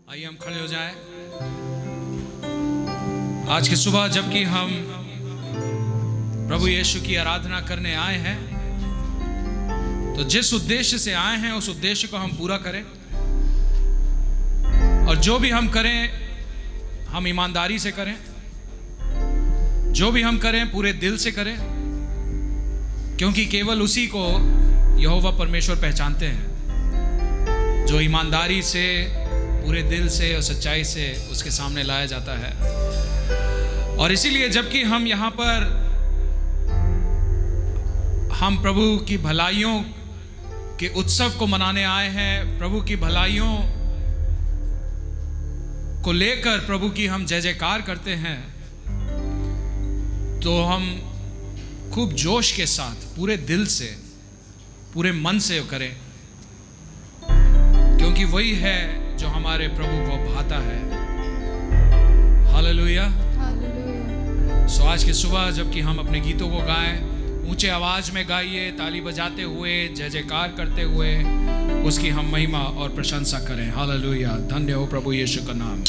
आइए हम खड़े हो जाएं। आज की सुबह जबकि हम प्रभु यीशु की आराधना करने आए हैं, तो जिस उद्देश्य से आए हैं उस उद्देश्य को हम पूरा करें, और जो भी हम करें हम ईमानदारी से करें, जो भी हम करें पूरे दिल से करें, क्योंकि केवल उसी को यहोवा परमेश्वर पहचानते हैं, जो ईमानदारी से पूरे दिल से और सच्चाई से उसके सामने लाया जाता है। और इसीलिए जबकि हम यहाँ पर हम प्रभु की भलाइयों के उत्सव को मनाने आए हैं, प्रभु की भलाइयों को लेकर प्रभु की हम जय जयकार करते हैं, तो हम खूब जोश के साथ पूरे दिल से पूरे मन से करें, क्योंकि वही है जो हमारे प्रभु को भाता है। हालेलुया। सो आज की सुबह जबकि हम अपने गीतों को गाएं, ऊंचे आवाज में गाइए, ताली बजाते हुए, जय जयकार करते हुए उसकी हम महिमा और प्रशंसा करें। हालेलुया। धन्य हो प्रभु यीशु का नाम।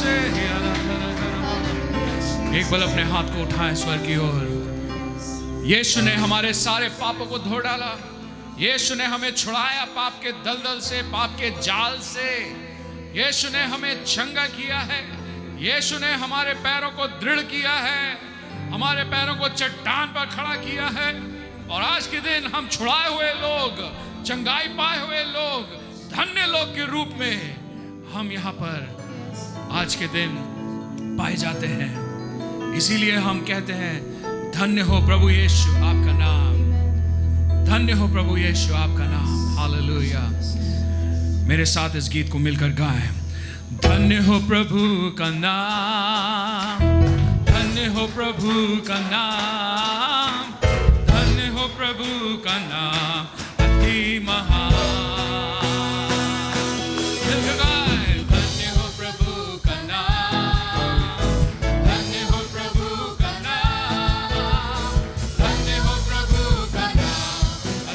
से। एक पल अपने हाथ को उठाएं स्वर्ग की ओर। यीशु ने हमारे सारे पापों को धो डाला। यीशु ने हमें छुड़ाया पाप के दलदल से, पाप के जाल से। यीशु ने हमें चंगा किया है। यीशु ने हमारे पैरों को दृढ़ किया है, हमारे पैरों को चट्टान पर खड़ा किया है। और आज के दिन हम छुड़ाए हुए लोग, चंगाई पाए हुए लोग, धन्य लोग के रूप में हम यहाँ पर आज के दिन पाए जाते हैं। इसीलिए हम कहते हैं धन्य हो प्रभु यीशु आपका नाम, धन्य हो प्रभु यीशु आपका नाम। हालेलुया। मेरे साथ इस गीत को मिलकर गाएं। धन्य हो प्रभु का नाम, धन्य हो प्रभु का नाम, धन्य हो प्रभु का नाम अति महान। धन्य हो प्रभु का नाम, धन्य हो प्रभु का नाम, धन्य हो प्रभु का नाम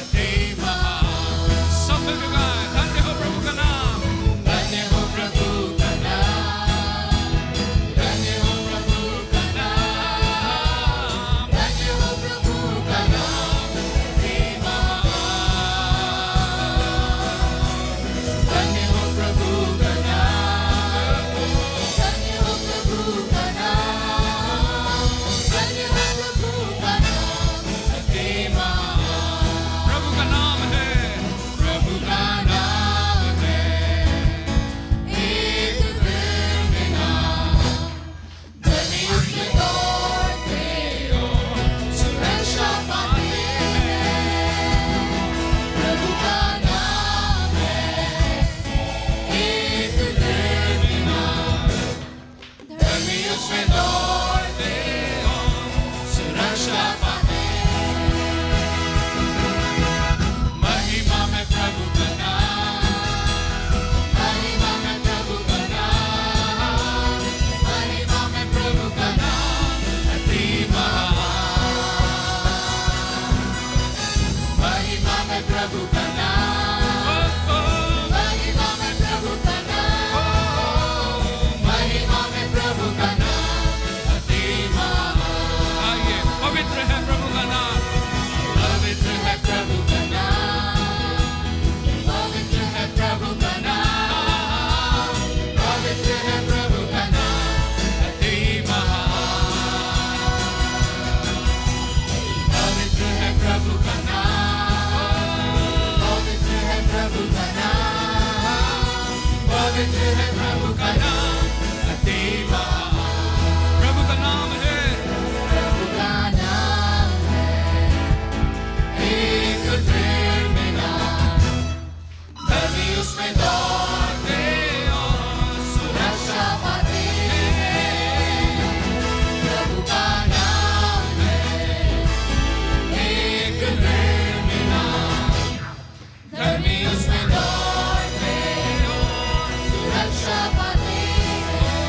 अति महान। सब मिलकर गाएं। धन्य हो प्रभु का नाम, धन्य हो प्रभु का नाम, धन्य हो प्रभु का नाम, धन्य हो प्रभु का नाम अति महान। धन्य हो प्रभु का नाम, धन्य हो प्रभु का नाम, धन्य हो प्रभु का नाम अति महान। प्रभु का नाम है, प्रभु का नाम है एक दिव्य नाम। धनी उसमें दौड़ते और सुरक्षा पाते हैं। प्रभु का नाम है एक दिव्य नाम। धनी उसमें दौड़ते और सुरक्षा पाते हैं। महिमा में प्रभु का नाम, महिमा में प्रभु का नाम, महिमा में प्रभु का नाम अति महान। महिमा में प्रभु का नाम, महिमा में प्रभु का नाम, महिमा में प्रभु का नाम अति महान। आइए, पवित्र है प्रभु का नाम, पवित्र है प्रभु का नाम, पवित्र है प्रभु का नाम, पवित्र है प्रभु का नाम अति महान। पवित्र है प्रभु का नाम, पवित्र है प्रभु का नाम, पवित्र है प्रभु का नाम अति महान। प्रभु का नाम है, प्रभु का नाम है एक दिव्य नाम। धनी उसमें दौड़ते और सुरक्षा पाते हैं। प्रभु का नाम है एक दिव्य नाम। धनी उसमें दौड़ते और सुरक्षा पाते हैं।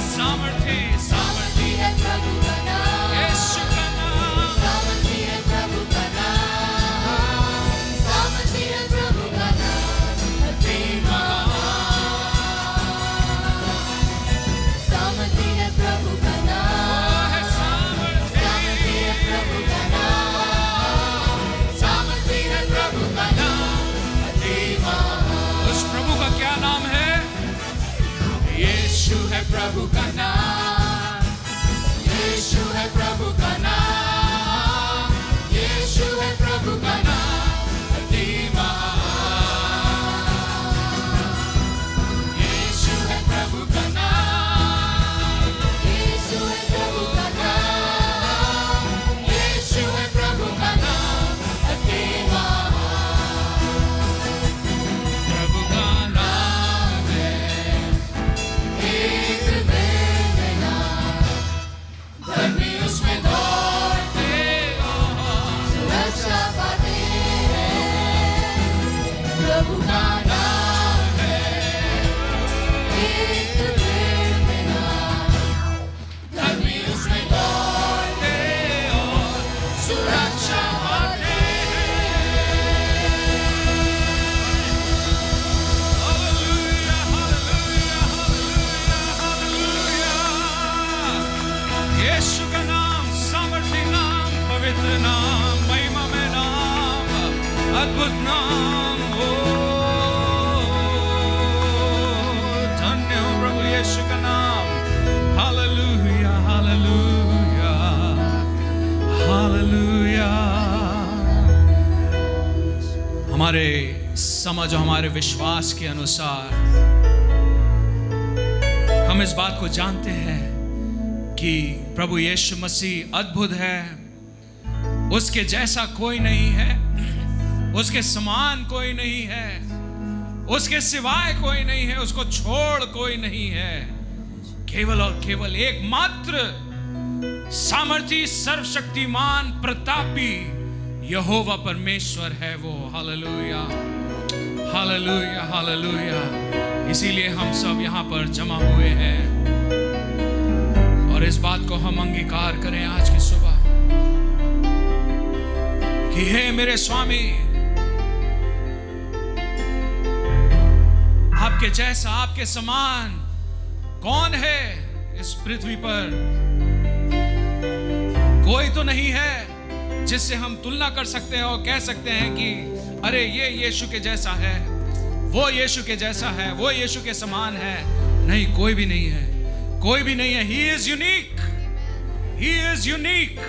सामर्थी सामर्थी है प्रभु का नाम, यीशु का नाम। सामर्थी है प्रभु का नाम, सामर्थी है प्रभु का नाम अति महान। सामर्थी है प्रभु का नाम, सामर्थी है प्रभु का नाम, सामर्थी है प्रभु का नाम अति महान। उस प्रभु का क्या नाम है? यीशु है प्रभु का नाम, यीशु है प्रभु का नाम, यीशु है प्रभु का नाम अति महान। यीशु है प्रभु का नाम, यीशु है प्रभु का नाम, यीशु है प्रभु का नाम अति महान। प्रभु का नाम है एक दिव्य समझ और हमारे विश्वास के अनुसार हम इस बात को जानते हैं कि प्रभु यीशु मसीह अद्भुत है, उसके जैसा कोई नहीं है, उसके समान कोई नहीं है, उसके सिवाय कोई नहीं है, उसको छोड़ कोई नहीं है। केवल और केवल एकमात्र सामर्थी, सर्वशक्तिमान, प्रतापी यहोवा परमेश्वर है वो। Hallelujah, hallelujah, hallelujah. इसीलिए हम सब यहाँ पर जमा हुए हैं और इस बात को हम अंगीकार करें आज की सुबह कि हे मेरे स्वामी, आपके जैसा, आपके समान कौन है इस पृथ्वी पर? कोई तो नहीं है जिससे हम तुलना कर सकते हैं और कह सकते हैं कि अरे ये यीशु के जैसा है, वो यीशु के जैसा है, वो यीशु के समान है। नहीं, कोई भी नहीं है, कोई भी नहीं है। He is unique, He is unique,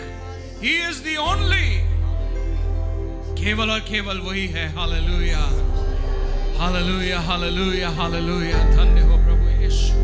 He is the only। केवल और केवल वही है। Hallelujah, hallelujah, hallelujah, hallelujah. धन्य हो प्रभु यीशु।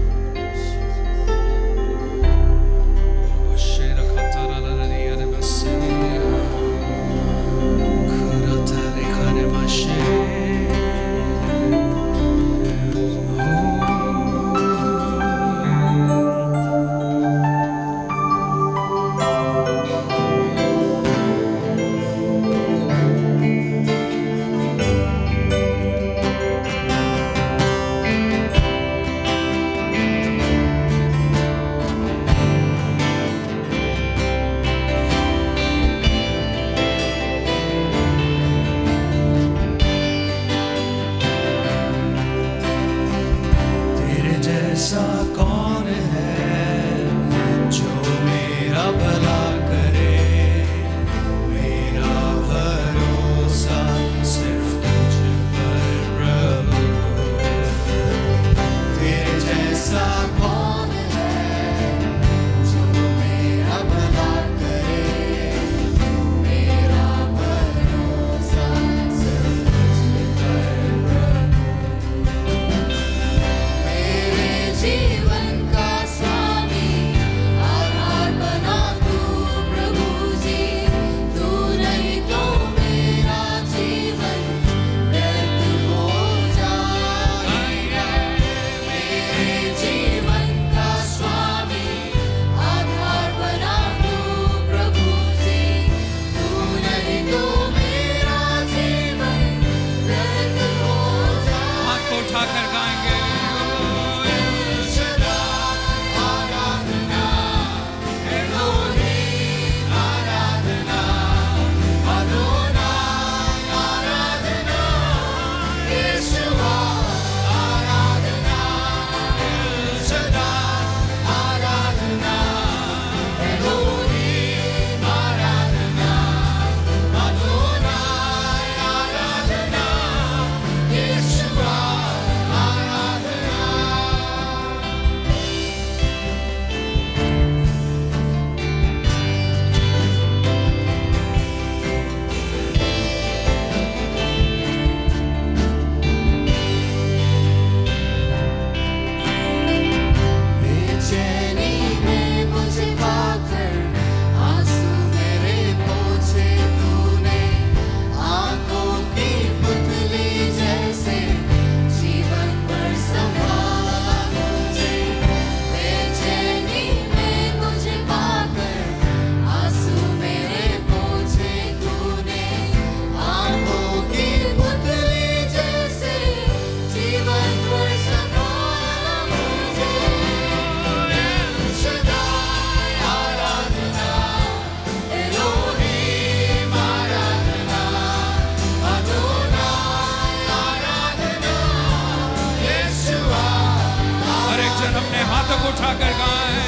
उठाकर गाएं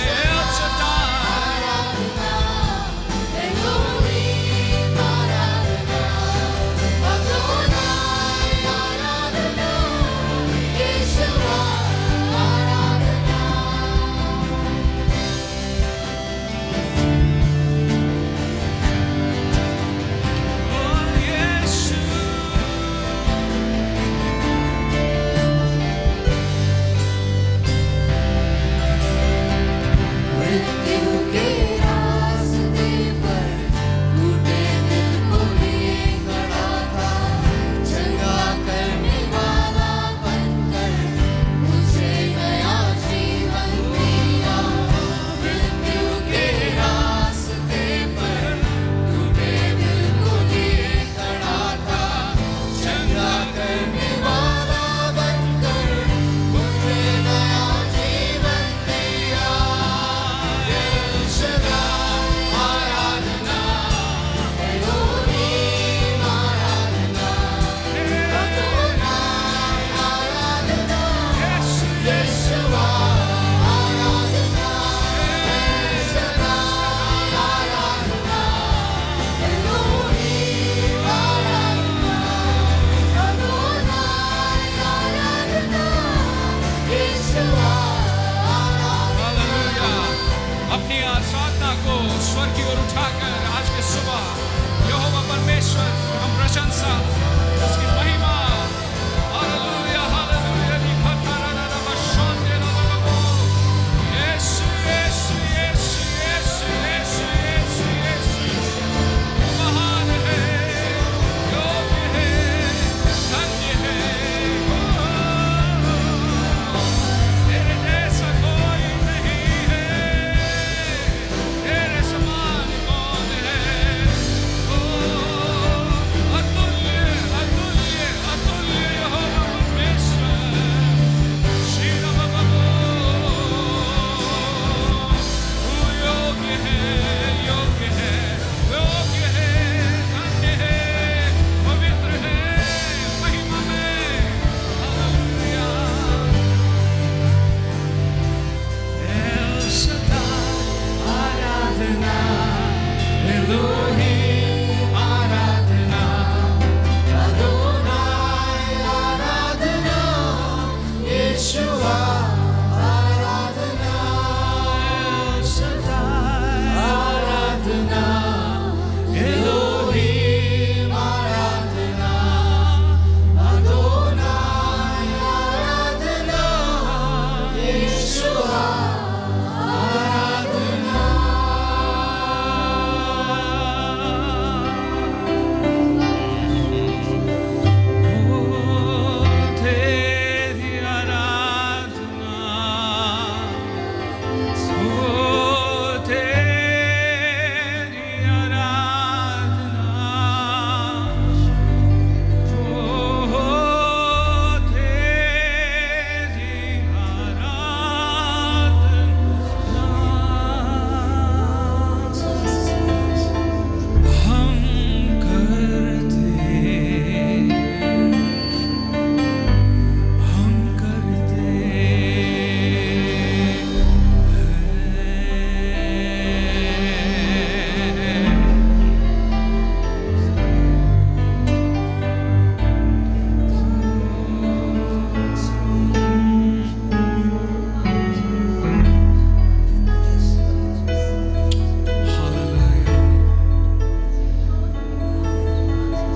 साधना को स्वर की ओर उठाकर आज के सुबह यहोवा परमेश्वर हम प्रशंसा उसकी महिमा हालेलुया हालेलुया यीशु यीशु यीशु यीशु यीशु यीशु यीशु महान है योग्य है धन्य है तेरे जैसा कोई नहीं है तेरे समान कौन है अतुल्य अतुल्य अतुल्य यहोवा परमेश्वर श्री बाबा तू योग्य है योग्य है योग्य है धन्य है पवित्र है महिमा में हालेलुया El Shaddai आराधना Elohim आराधना Adonai आराधना Yeshua आराधना El Shaddai आराधना Elohim आराधना Adonai आराधना Yeshua तेरी आराधना तेरी आराधना तेरी आराधना हम करते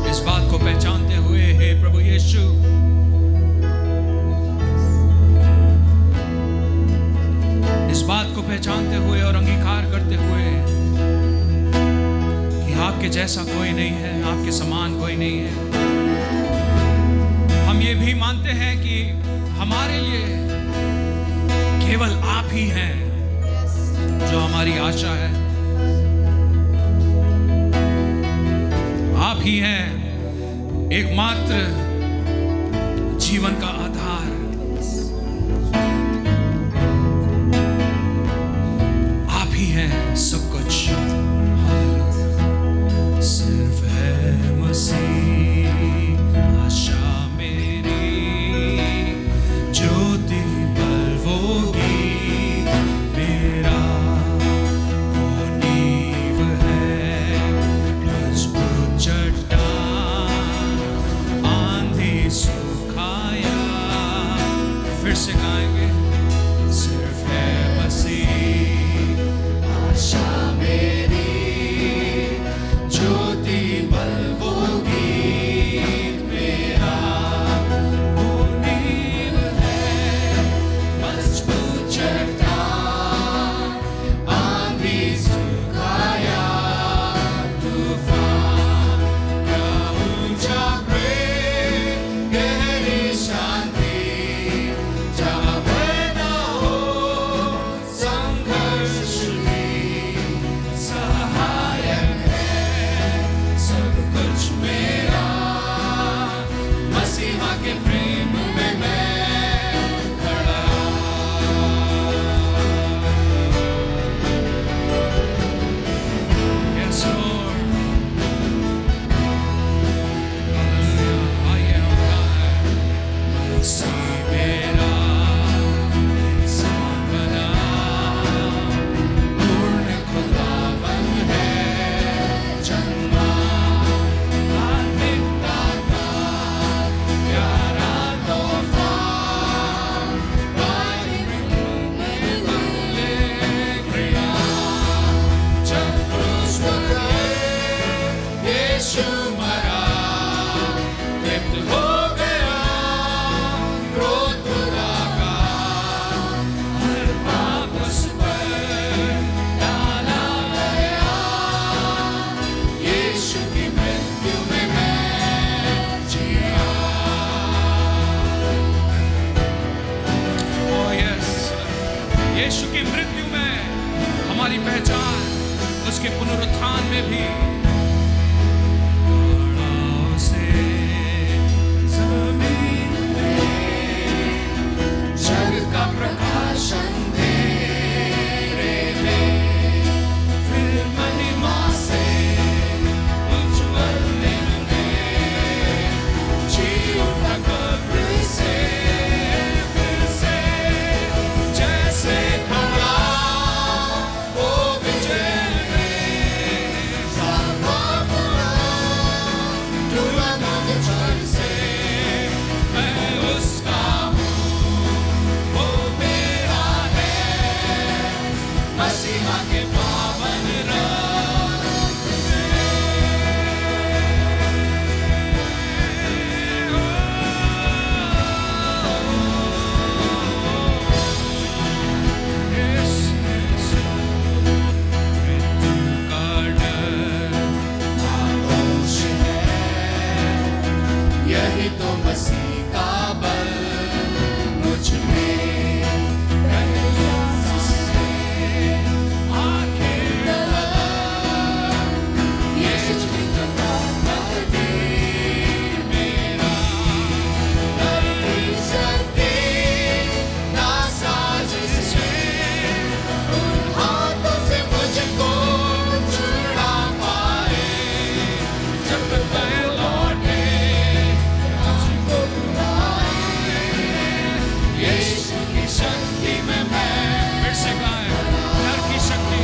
इस बात को पहचानते हुए हे प्रभु यीशु इस बात को पहचानते हुए और अंगीकार करते हुए कि आपके जैसा कोई नहीं है आपके समान कोई नहीं है हम ये भी मानते हैं कि हमारे लिए केवल आप ही हैं जो हमारी आशा है आप ही हैं एकमात्र जीवन का आधार आप ही हैं सब कुछ हालेलुया सिर्फ है मसीह आशा मेरी ज्योति बलवोगी मेरा वो नींव है मजबूत चट्टान आंधी सुखाया यीशु की मृत्यु में हमारी पहचान, उसके पुनरुत्थान में भी। ताड़ाओं से जमीन में जग का प्रकाशन तेरे में, फिर महिमा से उज्ज्वल दिन में जी उठा कब्र से फिर से, जैसे खड़ा वो विजय में, साधा बुरा डूबा मगर से, मैं उसका हूँ वो मेरा है, मसीहा के पावन रक्त से। Yes, yes, मृत्यु का डर खामोश है, यही तो मसीह का बल मुझ में एहसास है। आखिर यीशु की तकदीर मेरा, लड़की शक्ति ना साजिश है, उन हाथों से मुझको छुड़ा पाए, जब मैं लौटे मुझको बुलाए, यीशु की शक्ति में मैं फिर से गाएं, डर की शक्ति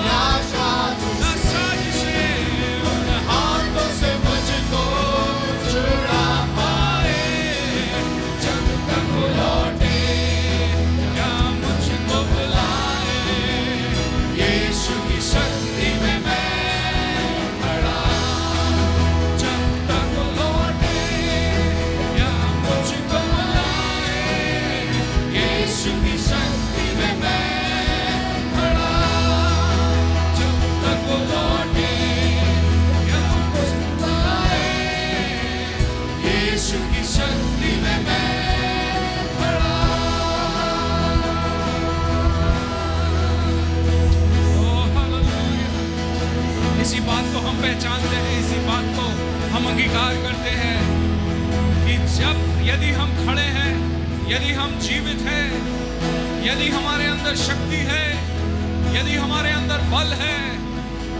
ना साजिश है, उन हाथों से मुझको छुड़ा पाए, जब तक वो लौटे या मुझको बुलाए, यीशु की शक्ति में मैं खड़ा, जब तक वो लौटे या मुझको बुलाए, यीशु की शक्ति में मैं खड़ा, जब तक वो लौटे या मुझको बुलाए, यीशु की शक्ति में मैं खड़ा। Oh hallelujah. इसी बात को हम पहचानते हैं, इसी बात को हम अंगीकार करते हैं कि यदि हम खड़े हैं, यदि हम जीवित हैं, यदि हमारे अंदर शक्ति है, यदि हमारे अंदर बल है,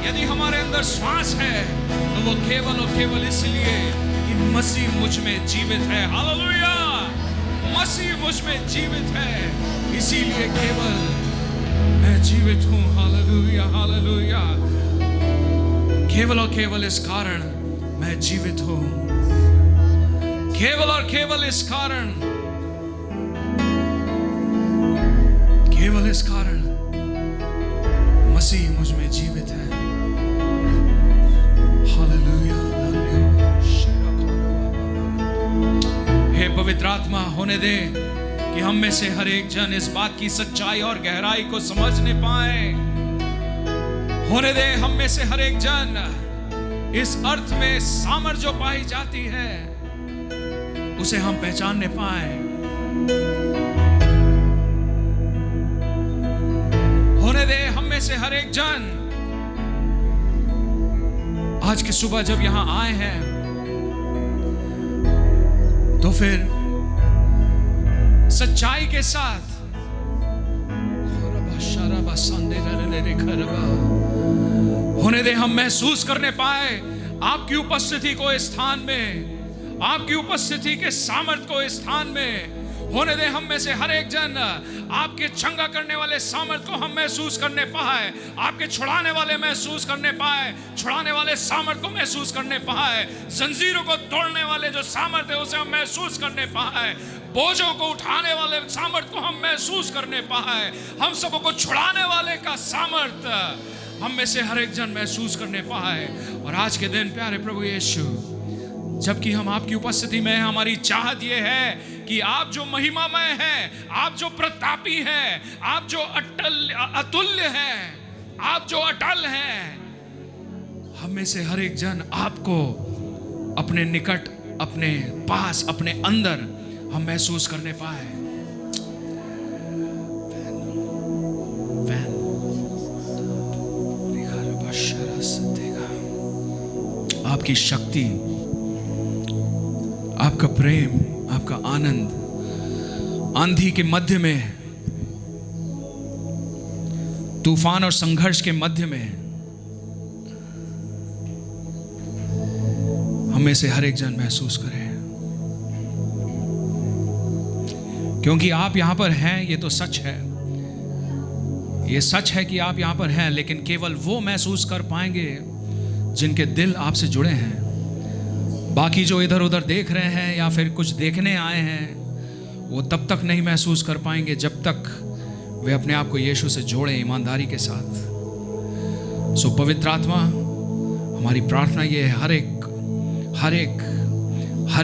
यदि हमारे अंदर श्वास है, तो वो केवल और केवल इसलिए कि मसीह मुझ में जीवित है। हालेलुया। मसीह मुझ में जीवित है, इसीलिए केवल मैं जीवित हूँ। Hallelujah, hallelujah. केवल और केवल इस कारण मैं जीवित हूँ, केवल और केवल इस कारण, केवल इस कारण मसीह मुझ में जीवित है। हालेलुया, हे पवित्र आत्मा, होने दे कि हम में से हर एक जन इस बात की सच्चाई और गहराई को समझने पाए। होने दे हम में से हर एक जन इस अर्थ में सामर्थ जो पाई जाती है उसे हम पहचानने पाए। होने दे हम में से हर एक जन आज की सुबह जब यहां आए हैं तो फिर सच्चाई के साथ होने दे हम महसूस करने पाए आपकी उपस्थिति को इस स्थान में, आपकी उपस्थिति के सामर्थ को इस स्थान में। होने दे हम में से हर एक जन आपके चंगा करने वाले सामर्थ को हम महसूस करने पाए, आपके छुड़ाने वाले महसूस करने पाए, छुड़ाने वाले सामर्थ को महसूस करने पाए, जंजीरों को तोड़ने वाले जो सामर्थ है उसे हम महसूस करने पाए, बोझों को उठाने वाले सामर्थ को हम महसूस करने पाए, हम सबों को छुड़ाने वाले का सामर्थ हम में से हर एक जन महसूस करने पाए। और आज के दिन प्यारे प्रभु यीशु, जबकि हम आपकी उपस्थिति में हैं, हमारी चाहत ये है कि आप जो महिमामय हैं, आप जो प्रतापी हैं, आप जो अतुल्य हैं, आप जो अटल हैं, हम में से हर एक जन आपको अपने निकट, अपने पास, अपने अंदर हम महसूस करने पाए। आपकी शक्ति, आपका प्रेम, आपका आनंद आंधी के मध्य में, तूफान और संघर्ष के मध्य में हमें से हर एक जन महसूस करे। क्योंकि आप यहां पर हैं, ये तो सच है, ये सच है कि आप यहां पर हैं, लेकिन केवल वो महसूस कर पाएंगे जिनके दिल आपसे जुड़े हैं। बाकी जो इधर उधर देख रहे हैं या फिर कुछ देखने आए हैं, वो तब तक नहीं महसूस कर पाएंगे जब तक वे अपने आप को यीशु से जोड़ें ईमानदारी के साथ। सो पवित्र आत्मा, हमारी प्रार्थना ये है, हर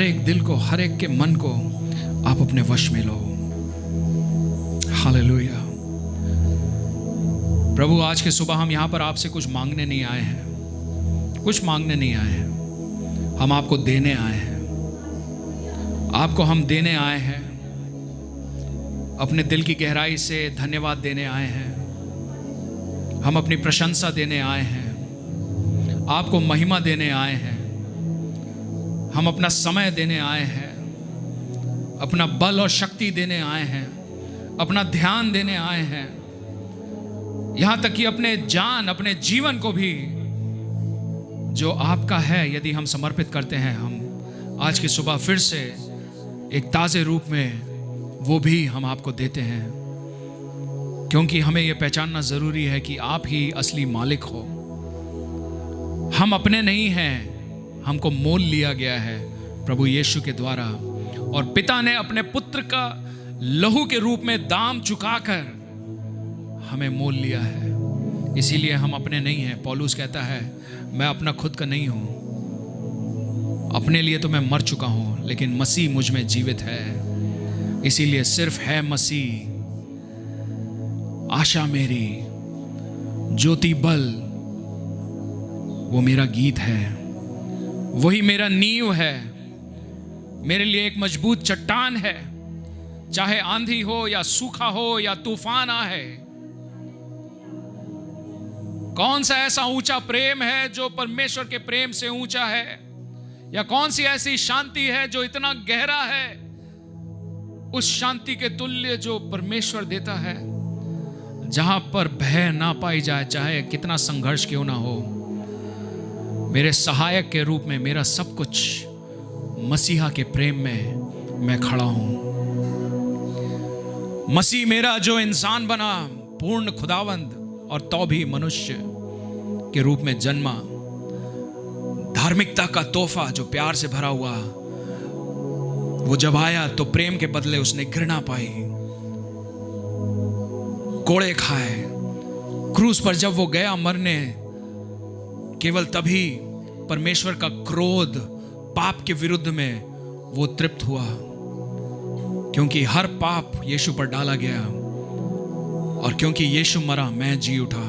एक दिल को, हर एक के मन को आप अपने वश में लो। हालेलुया। प्रभु, आज के सुबह हम यहां पर आपसे कुछ मांगने नहीं आए हैं, कुछ मांगने नहीं आए हैं, हम आपको देने आए हैं। आपको हम देने आए हैं, अपने दिल की गहराई से धन्यवाद देने आए हैं, हम अपनी प्रशंसा देने आए हैं, आपको महिमा देने आए हैं, हम अपना समय देने आए हैं, अपना बल और शक्ति देने आए हैं, अपना ध्यान देने आए हैं, यहां तक कि अपने जान, अपने जीवन को भी जो आपका है यदि हम समर्पित करते हैं, हम आज की सुबह फिर से एक ताजे रूप में वो भी हम आपको देते हैं। क्योंकि हमें यह पहचानना जरूरी है कि आप ही असली मालिक हो। हम अपने नहीं हैं, हमको मोल लिया गया है प्रभु यीशु के द्वारा, और पिता ने अपने पुत्र का लहू के रूप में दाम चुकाकर हमें मोल लिया है। इसीलिए हम अपने नहीं हैं। पौलुस कहता है, मैं अपना खुद का नहीं हूं, अपने लिए तो मैं मर चुका हूं, लेकिन मसीह मुझ में जीवित है। इसीलिए सिर्फ है मसीह आशा मेरी, ज्योति बल, वो मेरा गीत है, वही मेरा नींव है, मेरे लिए एक मजबूत चट्टान है। चाहे आंधी हो या सूखा हो या तूफान आए, कौन सा ऐसा ऊंचा प्रेम है जो परमेश्वर के प्रेम से ऊंचा है, या कौन सी ऐसी शांति है जो इतना गहरा है उस शांति के तुल्य जो परमेश्वर देता है, जहां पर भय ना पाई जाए, चाहे कितना संघर्ष क्यों ना हो। मेरे सहायक के रूप में मेरा सब कुछ मसीहा के प्रेम में मैं खड़ा हूं। मसीह मेरा जो इंसान बना, पूर्ण खुदावंद और तो भी मनुष्य के रूप में जन्मा, धार्मिकता का तोहफा जो प्यार से भरा हुआ, वो जब आया तो प्रेम के बदले उसने घृणा पाई, कोड़े खाए। क्रूस पर जब वो गया मरने, केवल तभी परमेश्वर का क्रोध पाप के विरुद्ध में वो तृप्त हुआ, क्योंकि हर पाप यीशु पर डाला गया, और क्योंकि यीशु मरा, मैं जी उठा।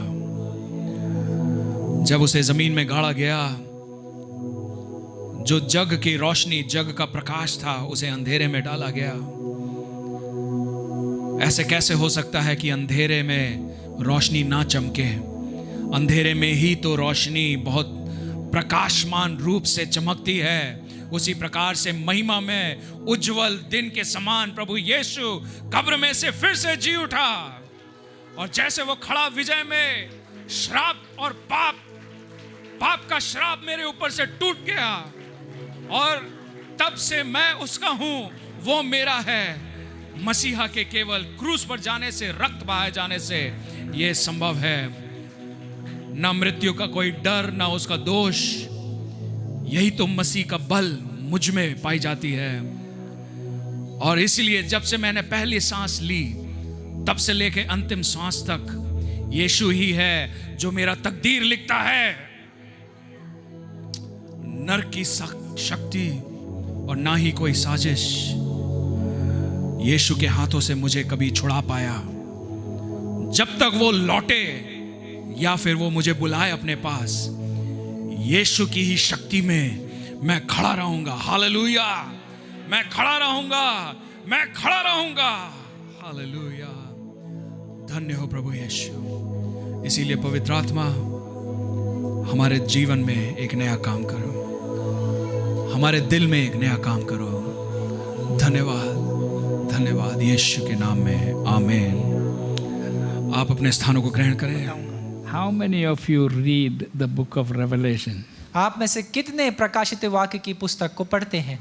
जब उसे जमीन में गाड़ा गया, जो जग की रोशनी, जग का प्रकाश था, उसे अंधेरे में डाला गया। ऐसे कैसे हो सकता है कि अंधेरे में रोशनी ना चमके? अंधेरे में ही तो रोशनी बहुत प्रकाशमान रूप से चमकती है। उसी प्रकार से महिमा में उज्जवल दिन के समान प्रभु यीशु कब्र में से फिर से जी उठा, और जैसे वो खड़ा विजय में, श्राप और पाप का श्राप मेरे ऊपर से टूट गया, और तब से मैं उसका हूं, वो मेरा है। मसीहा के केवल क्रूस पर जाने से, रक्त बहाए जाने से यह संभव है। ना मृत्यु का कोई डर, ना उसका दोष। यही तो मसीह का बल मुझ में पाई जाती है। और इसलिए जब से मैंने पहली सांस ली, तब से लेके अंतिम सांस तक यीशु ही है जो मेरा तकदीर लिखता है। नर की शक्ति और ना ही कोई साजिश यीशु के हाथों से मुझे कभी छुड़ा पाया। जब तक वो लौटे या फिर वो मुझे बुलाए अपने पास, यीशु की ही शक्ति में मैं खड़ा रहूंगा। हालेलुया, मैं खड़ा रहूंगा, मैं खड़ा रहूंगा। हालेलुया, धन्य हो प्रभु यीशु। इसीलिए पवित्र आत्मा हमारे जीवन में एक नया काम करो। हमारे दिल में एक नया काम करो। धन्यवाद, धन्यवाद यीशु के नाम में, आमीन। आप अपने स्थानों को ग्रहण करें। How many of you read the book of Revelation? आप में से कितने प्रकाशित वाक्य की पुस्तक को पढ़ते हैं?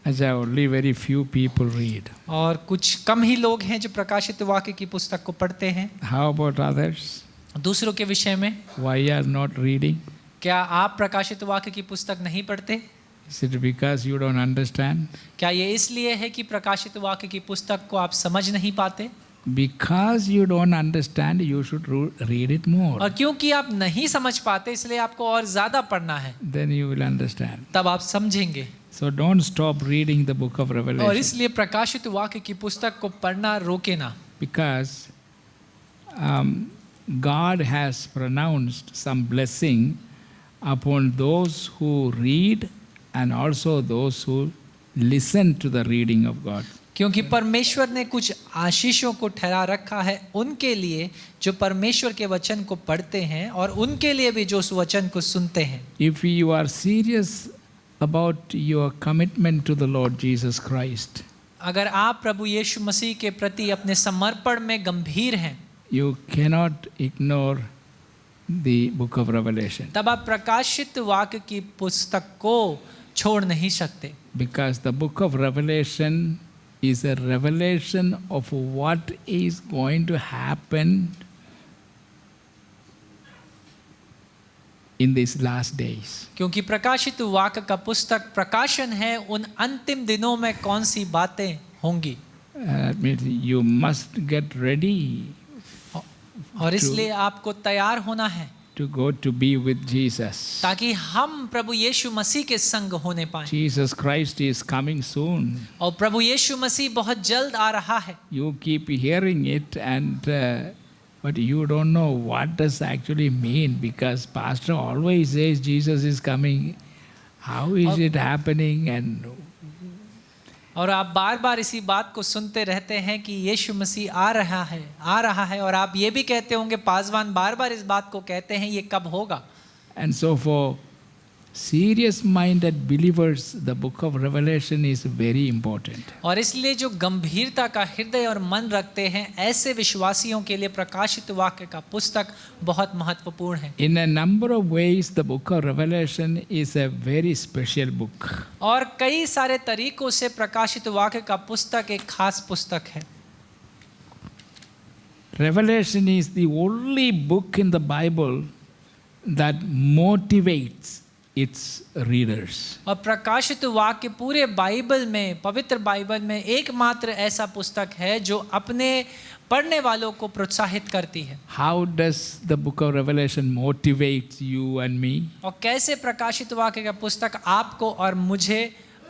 As only very few people read. और कुछ कम ही लोग हैं जो प्रकाशित वाक्य की पुस्तक को पढ़ते हैं। How about others? दूसरों के विषय में Why are not reading? क्या आप प्रकाशित वाक्य की पुस्तक नहीं पढ़ते? Is it because you don't understand? क्या ये इसलिए है कि प्रकाशित वाक्य की पुस्तक को आप समझ नहीं पाते? Because you don't understand, you should read it more. और क्योंकि आप नहीं समझ पाते इसलिए आपको और ज्यादा पढ़ना है, Then you will understand. तब आप समझेंगे। So don't stop reading the book of और Revelation. इसलिए प्रकाशित वाक्य की पुस्तक को पढ़ना रोके ना, Because God has pronounced some blessing upon those who read and also those who listen to the reading of God. क्योंकि परमेश्वर ने कुछ आशीषों को ठहरा रखा है उनके लिए जो परमेश्वर के वचन को पढ़ते हैं और उनके लिए भी जो उस वचन को सुनते हैं। If you are serious about your commitment to the Lord Jesus Christ, अगर आप प्रभु यीशु मसीह के प्रति अपने समर्पण में गंभीर हैं, you cannot ignore the book of Revelation. तब आप प्रकाशित वाक्य की पुस्तक को छोड़ नहीं सकते। Because the book of Revelation is a revelation of what is going to happen in these last days. क्योंकि प्रकाशित वाक्य का पुस्तक प्रकाशन है उन अंतिम दिनों में कौन सी बातें होंगी। That means you must get ready और इसलिए आपको तैयार होना है to go to be with Jesus. ताकि हम प्रभु यीशु मसीह के संग होने पाएं। Jesus Christ is coming soon. और प्रभु यीशु मसीह बहुत जल्द आ रहा है। You keep hearing it but you don't know what does actually mean, because pastor always says Jesus is coming. How is it happening? And और आप बार बार इसी बात को सुनते रहते हैं कि यीशु मसीह आ रहा है और आप ये भी कहते होंगे पासवान बार बार इस बात को कहते हैं ये कब होगा। And so for serious minded believers the book of Revelation is very important. और इसलिए जो गंभीरता का हृदय और मन रखते हैं ऐसे विश्वासियों के लिए प्रकाशित वाक्य का पुस्तक बहुत महत्वपूर्ण है। In a number of ways the book of Revelation is a very special book. और कई सारे तरीकों से प्रकाशित वाक्य का पुस्तक एक खास पुस्तक है। Revelation is the only book in the Bible that motivates its readers. और प्रकाशित वाक्य पूरे बाइबल में, पवित्र बाइबल में एकमात्र ऐसा पुस्तक है जो अपने पढ़ने वालों को प्रोत्साहित करती है। How does the book of Revelation motivate you and me? और कैसे प्रकाशित वाक्य का पुस्तक आपको और मुझे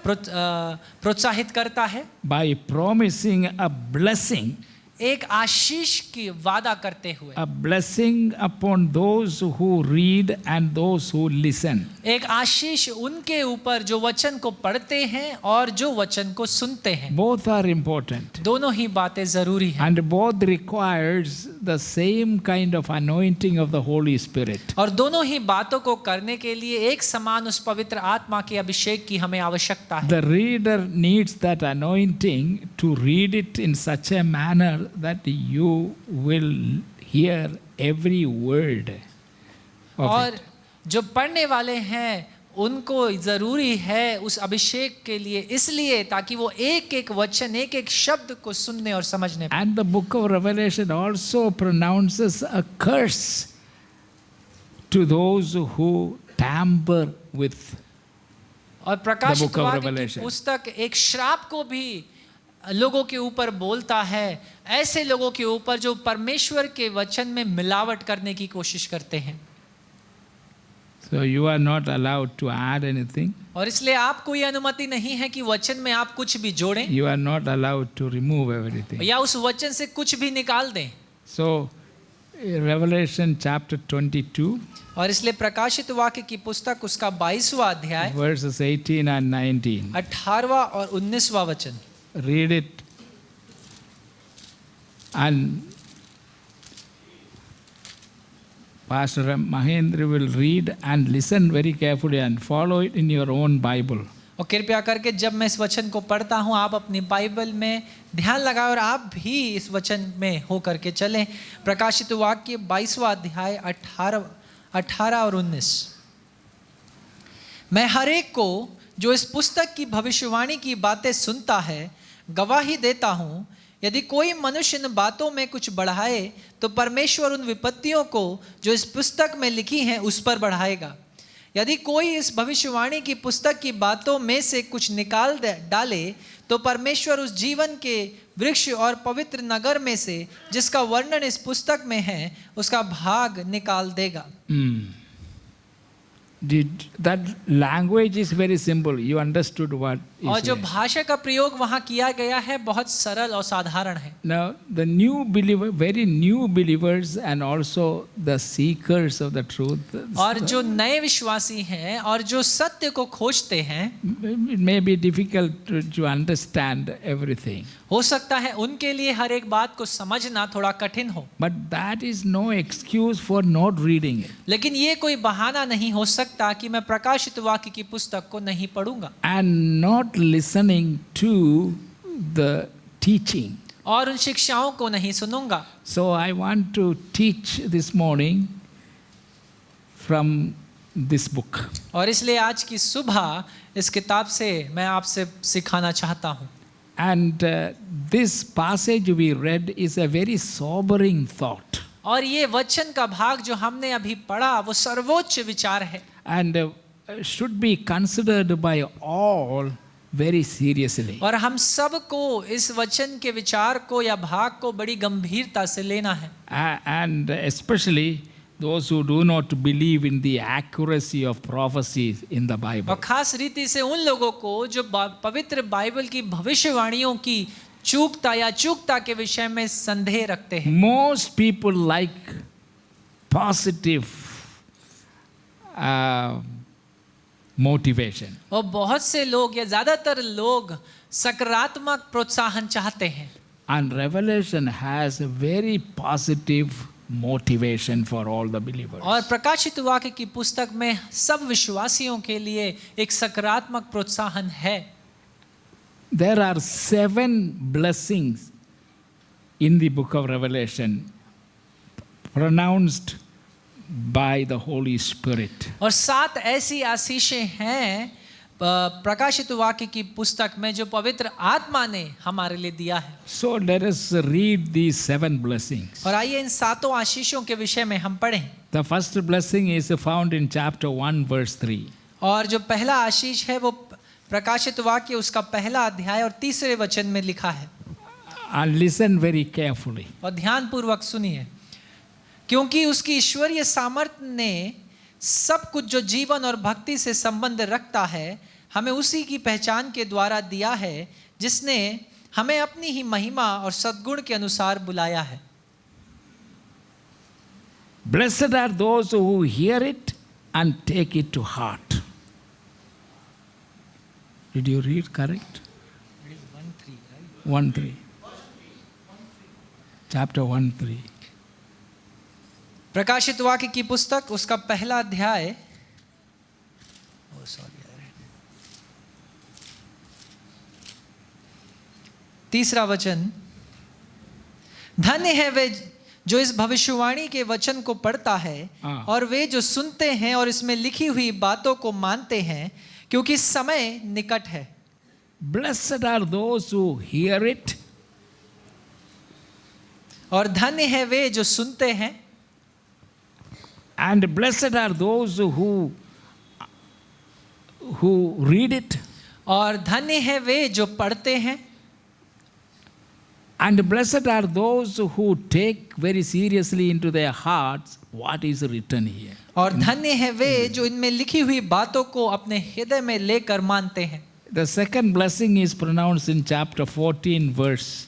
प्रोत्साहित करता है? By promising a blessing. एक आशीष की वादा करते हुए। A blessing upon those who read and those who listen. एक आशीष उनके ऊपर जो वचन को पढ़ते हैं और जो वचन को सुनते हैं। Both are important. दोनों ही बातें जरूरी हैं। And both requires the same kind of anointing of the Holy Spirit. और दोनों ही बातों को करने के लिए एक समान उस पवित्र आत्मा के अभिषेक की हमें आवश्यकता है। The reader needs that anointing to read it in such a manner that you will hear every word of और it. जो पढ़ने वाले हैं उनको जरूरी है उस अभिषेक के लिए, इसलिए ताकि वो एक एक वचन, एक एक शब्द को सुनने और समझने पाए। And the book of Revelation also pronounces a curse to those who tamper with. और प्रकाशित book of वाक्य की Revelation. पुस्तक एक श्राप को भी लोगों के ऊपर बोलता है, ऐसे लोगों के ऊपर जो परमेश्वर के वचन में मिलावट करने की कोशिश करते हैं। So you are not allowed to add anything. और इसलिए आपको ये अनुमति नहीं है कि वचन में आप कुछ भी जोड़ें You are not allowed to remove everything. या उस वचन से कुछ भी निकाल दें। So Revelation chapter 22 और इसलिए प्रकाशित वाक्य की पुस्तक उसका 22वां अध्याय verses 18 and 19. 18वां और 19वां वचन Read it and Pastor Mahendra will read and listen very carefully and follow it in your own Bible. और कृपया करके जब मैं इस वचन को पढ़ता हूँ आप अपनी बाइबल में ध्यान लगाएं और आप भी इस वचन में हो करके चलें। प्रकाशित वाक्य 22वां अध्याय 18 और 19। मैं हर एक को जो इस पुस्तक की भविष्यवाणी की बातें सुनता है गवाही देता हूँ, यदि कोई मनुष्य इन बातों में कुछ बढ़ाए तो परमेश्वर उन विपत्तियों को जो इस पुस्तक में लिखी हैं उस पर बढ़ाएगा। यदि कोई इस भविष्यवाणी की पुस्तक की बातों में से कुछ निकाल डाले तो परमेश्वर उस जीवन के वृक्ष और पवित्र नगर में से जिसका वर्णन इस पुस्तक में है उसका भाग निकाल देगा। That language is very simple. You understood what is और जो there. भाषा का प्रयोग वहाँ किया गया है बहुत सरल और साधारण है। Now, the new believer, very new believers and also the seekers of the truth. और जो नए विश्वासी हैं और जो सत्य को खोजते हैं, It may be difficult to understand everything. हो सकता है उनके लिए हर एक बात को समझना थोड़ा कठिन हो, But that is no excuse for not reading it. लेकिन ये कोई बहाना नहीं हो सकता कि मैं प्रकाशित वाक्य की पुस्तक को नहीं पढ़ूंगा And not listening to the teaching. और उन शिक्षाओं को नहीं सुनूंगा। So I want to teach this morning from this book. और इसलिए आज की सुबह इस किताब से मैं आपसे सिखाना चाहता हूँ। And this passage we read is a very sobering thought. और ये वचन का भाग जो हमने अभी पढ़ा वो सर्वोच्च विचार है And should be considered by all very seriously. और हम सब को इस वचन के विचार को या भाग को बड़ी गंभीरता से लेना है। And especially those who do not believe in the accuracy of prophecies in the Bible. और खास रीति से उन लोगों को जो पवित्र बाइबल की भविष्यवाणियों की चूकता या चूकता के विषय में संदेह रखते हैं। Most people like positive motivation. और बहुत से लोग या ज्यादातर लोग सकारात्मक प्रोत्साहन चाहते हैं। And Revelation has a very positive motivation for all the believers. और प्रकाशित वाक्य की पुस्तक में सब विश्वासियों के लिए एक सकारात्मक प्रोत्साहन है। There are 7 blessings in the book of Revelation pronounced by the Holy Spirit. और 7 ऐसी आशीषें हैं प्रकाशित वाक्य की पुस्तक में जो पवित्र आत्मा ने हमारे लिए दिया है। So let us read these 7 blessings. और आइए इन 7 आशीषों के विषय में हम पढ़ें। The first blessing is found in chapter 1 verse 3. और जो पहला आशीष है वो प्रकाशित वाक्य उसका पहला अध्याय और 3 वचन में लिखा है। And listen very carefully. और ध्यान पूर्वक सुनिए। क्योंकि उसकी ईश्वरीय सामर्थ्य ने सब कुछ जो जीवन और भक्ति से संबंध रखता है हमें उसी की पहचान के द्वारा दिया है जिसने हमें अपनी ही महिमा और सद्गुण के अनुसार बुलाया है। Blessed are those who hear it and take it to heart. Did you read correct? 1:3. Chapter 1:3. प्रकाशित वाक्य की पुस्तक उसका पहला अध्याय 3 वचन। धन्य है वे जो इस भविष्यवाणी के वचन को पढ़ता है और वे जो सुनते हैं और इसमें लिखी हुई बातों को मानते हैं क्योंकि समय निकट है। Blessed are those who hear it. और धन्य है वे जो सुनते हैं। And blessed are those who read it. और धन्य है वे जो पढ़ते हैं। And blessed are those who take very seriously into their hearts what is written here. और धन्य है वे जो इनमें लिखी हुई बातों को अपने हृदय में लेकर मानते हैं। The second blessing is pronounced in chapter 14 verse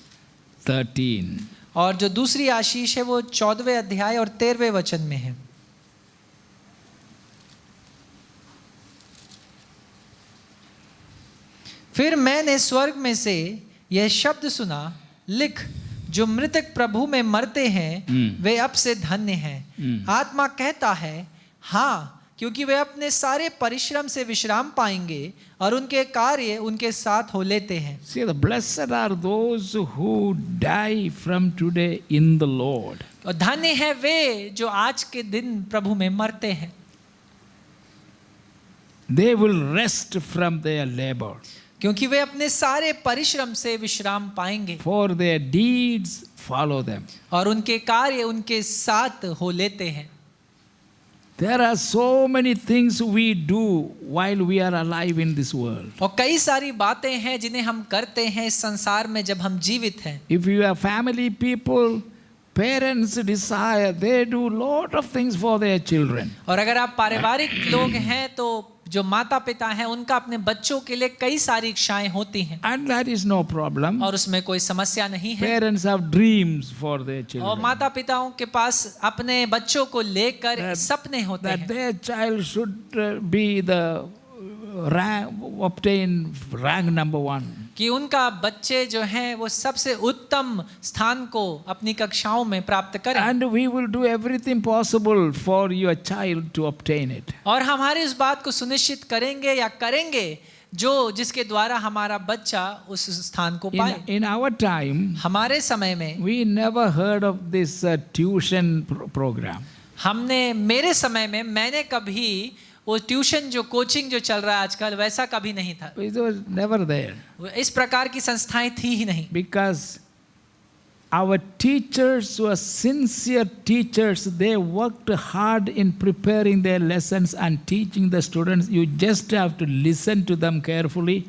13. और जो दूसरी आशीष है वो 14वें अध्याय और 13वें वचन में है। फिर मैंने स्वर्ग में से यह शब्द सुना, लिख, जो मृतक प्रभु में मरते हैं वे अब से धन्य हैं। आत्मा कहता है हाँ, क्योंकि वे अपने सारे परिश्रम से विश्राम पाएंगे और उनके कार्य उनके साथ हो लेते हैं। See, the blessed are those who die from today in the Lord. और धन्य है वे जो आज के दिन प्रभु में मरते हैं। They will rest from their labor, क्योंकि वे अपने सारे परिश्रम से विश्राम पाएंगे for their deeds follow them. और उनके कार्य उनके साथ हो लेते हैं। There are so many things we do while we are alive in this world. और कई सारी बातें हैं जिन्हें हम करते हैं इस संसार में जब हम जीवित हैं। If you are family people, parents desire, they do lot of things for their children. और अगर आप पारिवारिक लोग हैं तो जो माता पिता हैं उनका अपने बच्चों के लिए कई सारी इच्छाएं होती हैं And that is no problem. और उसमें कोई समस्या नहीं है। Parents have dreams for their और children. माता पिताओं के पास अपने बच्चों को लेकर सपने होते That हैं their child should be the rank, obtain rank number 1. कि उनका बच्चे जो हैं वो सबसे उत्तम स्थान को अपनी कक्षाओं में प्राप्त करें। And we will do everything possible for your child to obtain it. और हमारे इस बात को सुनिश्चित करेंगे या करेंगे जो जिसके द्वारा हमारा बच्चा उस स्थान को पाए। In our time, हमारे समय में we never heard of this tuition program. मेरे समय में मैंने कभी वो ट्यूशन जो कोचिंग जो चल रहा है आजकल वैसा कभी नहीं था। It was never there. इस प्रकार की संस्थाएं थी ही नहीं। Because our teachers were sincere teachers. They worked hard in preparing their lessons and teaching the students. You just have to listen to them carefully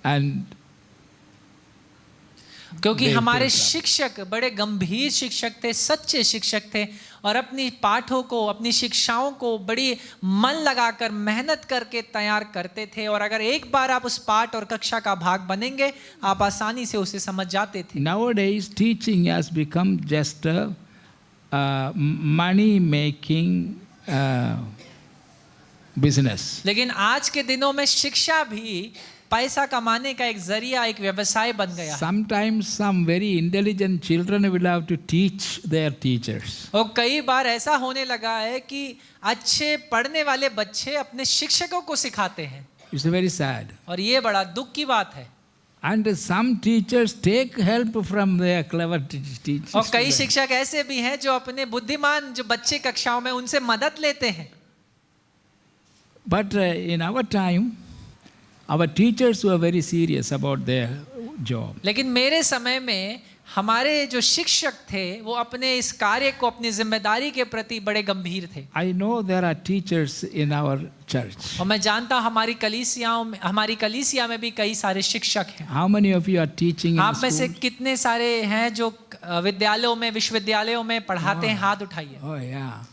and क्योंकि हमारे शिक्षक बड़े गंभीर शिक्षक थे, सच्चे शिक्षक थे और अपनी पाठों को, अपनी शिक्षाओं को बड़ी मन लगाकर मेहनत करके तैयार करते थे। और अगर एक बार आप उस पाठ और कक्षा का भाग बनेंगे आप आसानी से उसे समझ जाते थे। Nowadays, teaching has become just a money-making business. लेकिन आज के दिनों में शिक्षा भी पैसा कमाने का एक जरिया, एक व्यवसाय बन गया है। Sometimes some very intelligent children will have to teach their teachers. और कई बार ऐसा होने लगा है कि अच्छे पढ़ने वाले बच्चे अपने शिक्षकों को सिखाते हैं। It's very sad. और ये बड़ा दुख की बात है। And some teachers take help from their clever teachers. और कई शिक्षक ऐसे भी हैं जो अपने बुद्धिमान जो बच्चे कक्षाओं में उनसे मदद लेते हैं। But in our time, our teachers were very serious about their job. लेकिन मेरे समय में हमारे जो शिक्षक थे वो अपने इस कार्य को, अपनी जिम्मेदारी के प्रति बड़े गंभीर थे। I know there are teachers in our church. और मैं जानता हूँ हमारी कलीसिया में भी कई सारे शिक्षक हैं। How many of you are teaching in आप में से school? कितने सारे हैं जो विद्यालयों में, विश्वविद्यालयों में पढ़ाते हैं? हाथ उठाइए। Oh yeah,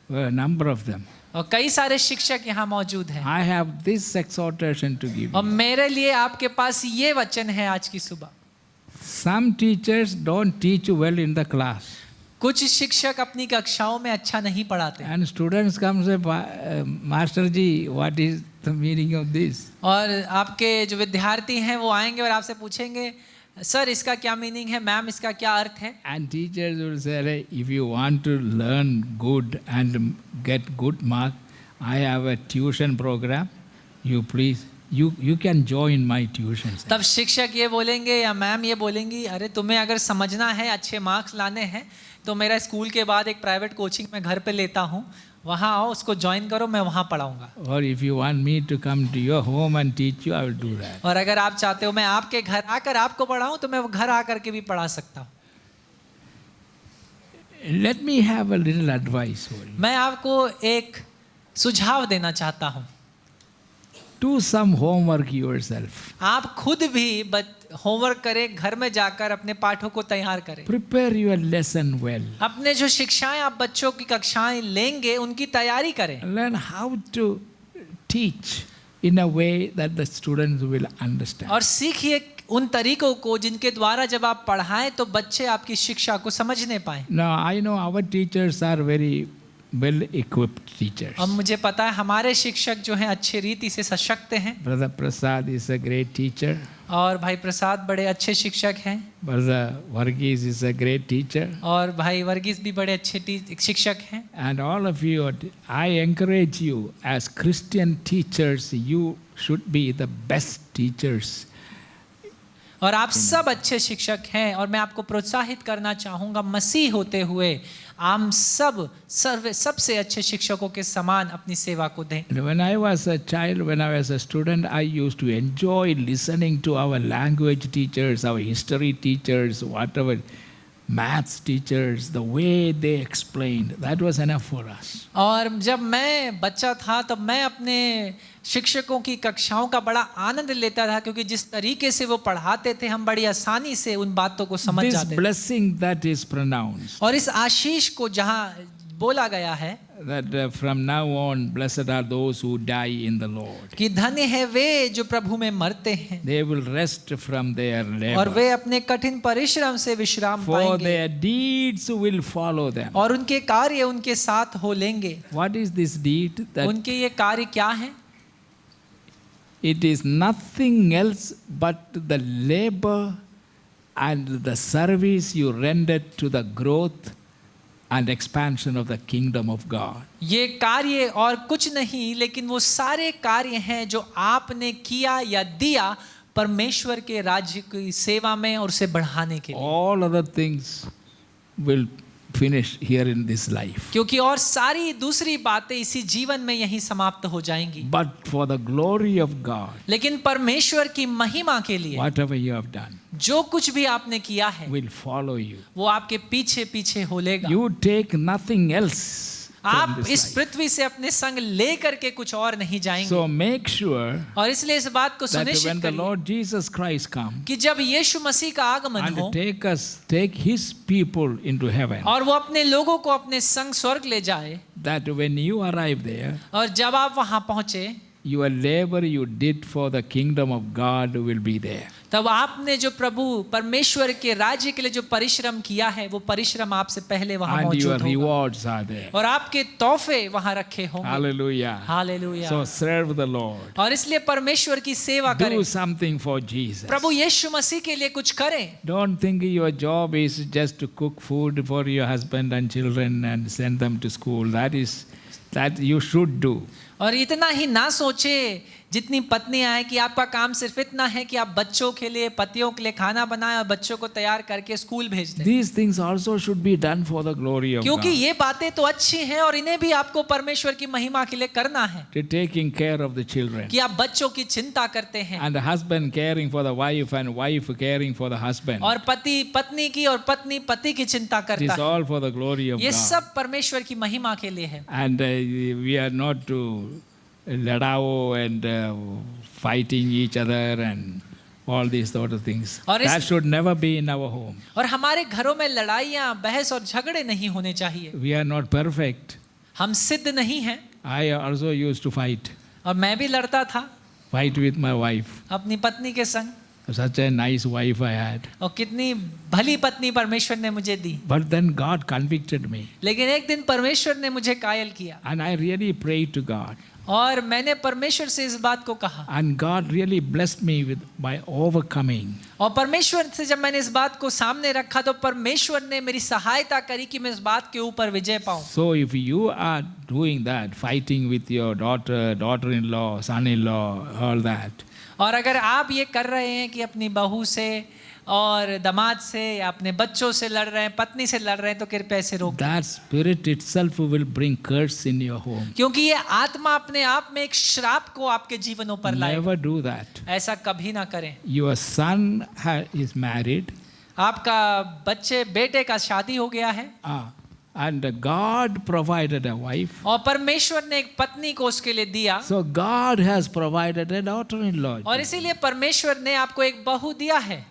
well, a number of them. और कई सारे शिक्षक यहाँ मौजूद हैं। I have this exhortation to give और you. मेरे लिए आपके पास ये वचन है आज की सुबह। Some teachers don't teach well in the class. कुछ शिक्षक अपनी कक्षाओं में अच्छा नहीं पढ़ाते And students come say, Master ji, what is the meaning of this? और आपके जो विद्यार्थी हैं वो आएंगे और आपसे पूछेंगे, सर इसका क्या मीनिंग है, मैम इसका क्या अर्थ है? And teachers will say, if you want to learn good and get good mark, I have a tuition program. You please, you can join my tuition center. तब शिक्षक ये बोलेंगे या मैम ये बोलेंगी, अरे तुम्हें अगर समझना है, अच्छे मार्क्स लाने हैं तो मेरा स्कूल के बाद एक प्राइवेट कोचिंग मैं घर पे लेता हूँ, वहाँ आओ, उसको ज्वाइन करो, मैं वहाँ पढ़ाऊँगा। Or if you want me to come to your home and teach you, I will do that. और अगर आप चाहते हो मैं आपके घर आकर आपको पढ़ाऊँ तो मैं वो घर आकर के भी पढ़ा सकता हूँ। Let me have a little advice for you. मैं आपको एक सुझाव देना चाहता हूँ। Do some homework yourself. आप खुद भी होमवर्क करें, घर में जाकर अपने पाठों को तैयार करें। Prepare your lesson well. अपने जो शिक्षाएं आप बच्चों की कक्षाएं लेंगे उनकी तैयारी करें। Learn how to teach in a way that the students will understand. और सीखिए उन तरीकों को जिनके द्वारा जब आप पढ़ाएं तो बच्चे आपकी शिक्षा को समझने पाएं। Now I know our teachers are very well-equipped teachers. अब मुझे पता है हमारे शिक्षक जो हैं अच्छे रीति से सशक्त हैं, Brother Prasad is a great teacher. और भाई प्रसाद बड़े अच्छे शिक्षक हैं, Brother Varghese is a great teacher. और भाई वर्गीस भी बड़े अच्छे शिक्षक हैं। And all of you, I encourage you as Christian teachers, you should be the best teachers. और आप सब अच्छे शिक्षक हैं, और मैं आपको प्रोत्साहित करना चाहूँगा मसीह होते हुए हम सब सबसे अच्छे शिक्षकों के समान अपनी सेवा को दें। And when I was a child, when I was a student, I used to enjoy listening to our language teachers, our history teachers, whatever, maths teachers, the way they explained. That was enough for us. और जब मैं बच्चा था तब मैं अपने शिक्षकों की कक्षाओं का बड़ा आनंद लेता था, क्योंकि जिस तरीके से वो पढ़ाते थे हम बड़ी आसानी से उन बातों को समझ This जाते थे। blessing that is pronounced, और इस आशीष को जहाँ बोला गया है that from now on, blessed are those who die in the Lord. कि धन्य है वे जो प्रभु में मरते हैं, They will rest from their और labor, वे अपने कठिन परिश्रम से विश्राम for पाएंगे, their deeds will follow them. और उनके कार्य उनके साथ हो लेंगे। What is this deed? That उनके ये कार्य क्या है? it is nothing else but the labor and the service you rendered to the growth and expansion of the kingdom of God. ये कार्य और कुछ नहीं, लेकिन वो सारे कार्य हैं जो आपने किया या दिया परमेश्वर के राज्य की सेवा में और उसे बढ़ाने के लिए। All other things will finish here in this life. क्योंकि और सारी दूसरी बातें इसी जीवन में यही समाप्त हो जाएंगी, But for the glory of God, लेकिन परमेश्वर की महिमा के लिए whatever you have done जो कुछ भी आपने किया है will follow you. वो आपके पीछे पीछे हो लेगा। You take nothing else from आप this इस life. पृथ्वी से अपने संग ले करके कुछ और नहीं जाएंगे। So make sure और इसलिए इस बात को that when सुनिश्चित the करिए Lord Jesus Christ comes कि जब यीशु मसीह का आगमन हो and take his people into heaven, और वो अपने लोगों को अपने संग स्वर्ग ले जाए, that when you arrive there, और जब आप वहां पहुंचे your labor you did for the kingdom of God will be there. तब आपने जो प्रभु परमेश्वर के राज्य के लिए जो परिश्रम किया है वो परिश्रम आपसे पहले वहां And your मौजूद होगा, rewards are there. और आपके तोहफे वहां रखे होंगे। Hallelujah. Hallelujah. So serve the Lord. और इसलिए परमेश्वर की सेवा करें, Do something for Jesus. प्रभु यीशु मसीह के लिए कुछ करें। Don't think your job is just to cook food for your husband and children and send them to school. That you should do. और इतना ही ना सोचे जितनी पत्नी आए कि आपका काम सिर्फ इतना है कि आप बच्चों के लिए, पतियों के लिए खाना बनाएं और बच्चों को तैयार करके स्कूल भेज दें। These things also should be done for the glory of क्योंकि God. ये बातें तो अच्छी हैं और इन्हें भी आपको परमेश्वर की महिमा के लिए करना है, To taking care of the children. कि आप बच्चों की चिंता करते हैं, And the husband caring for the wife and wife caring for the husband. और पति पत्नी की और पत्नी पति की चिंता It करता is है। all for the glory of ये God. सब परमेश्वर की महिमा के लिए है। And we are not to ladao and fighting each other and all these sort of things. और That should never be in our home. और हमारे घरों में लड़ाइयाँ, बहस और झगड़े नहीं होने चाहिए। We are not perfect. हम सिद्ध नहीं हैं, I also used to fight और मैं भी लड़ता था with my wife. अपनी पत्नी के संग, Such a nice wife I had. और कितनी भली पत्नी परमेश्वर ने मुझे दी। But then God convicted me. लेकिन एक दिन परमेश्वर ने मुझे कायल किया, And I really prayed to God. और मैंने परमेश्वर से इस बात को कहा, And God really blessed me by overcoming. और परमेश्वर से जब मैंने इस बात को सामने रखा तो परमेश्वर ने मेरी सहायता करी कि मैं इस बात के ऊपर विजय पाऊं। So if you are doing that, fighting with your daughter, daughter-in-law, son-in-law, all that, और अगर आप ये कर रहे हैं कि अपनी बहू से और दामाद से या अपने बच्चों से लड़ रहे हैं, पत्नी से लड़ रहे हैं, तो कृपया इसे रोकें, that spirit itself will bring curse in your home. क्योंकि ये आत्मा अपने आप में एक श्राप को आपके जीवनों पर लाएगा। Never do that. ऐसा कभी ना करें। Your son is married. आपका बच्चे बेटे का शादी हो गया है, And God provided a wife. और परमेश्वर ने एक पत्नी को उसके लिए दिया, So God has provided a daughter-in-law. और इसीलिए परमेश्वर ने आपको एक बहू दिया है,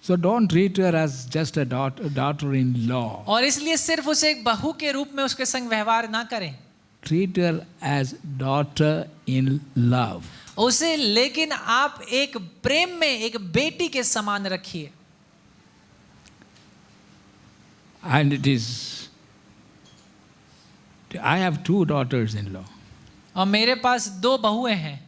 So don't treat her as just a daughter-in-law. और इसलिए सिर्फ उसे एक बहू के रूप में उसके संग व्यवहार ना करें, Treat her as daughter-in-love. उसे लेकिन आप एक प्रेम में एक बेटी के समान रखिए। And it I have 2 daughters-in-law. और मेरे पास 2 बहुएं हैं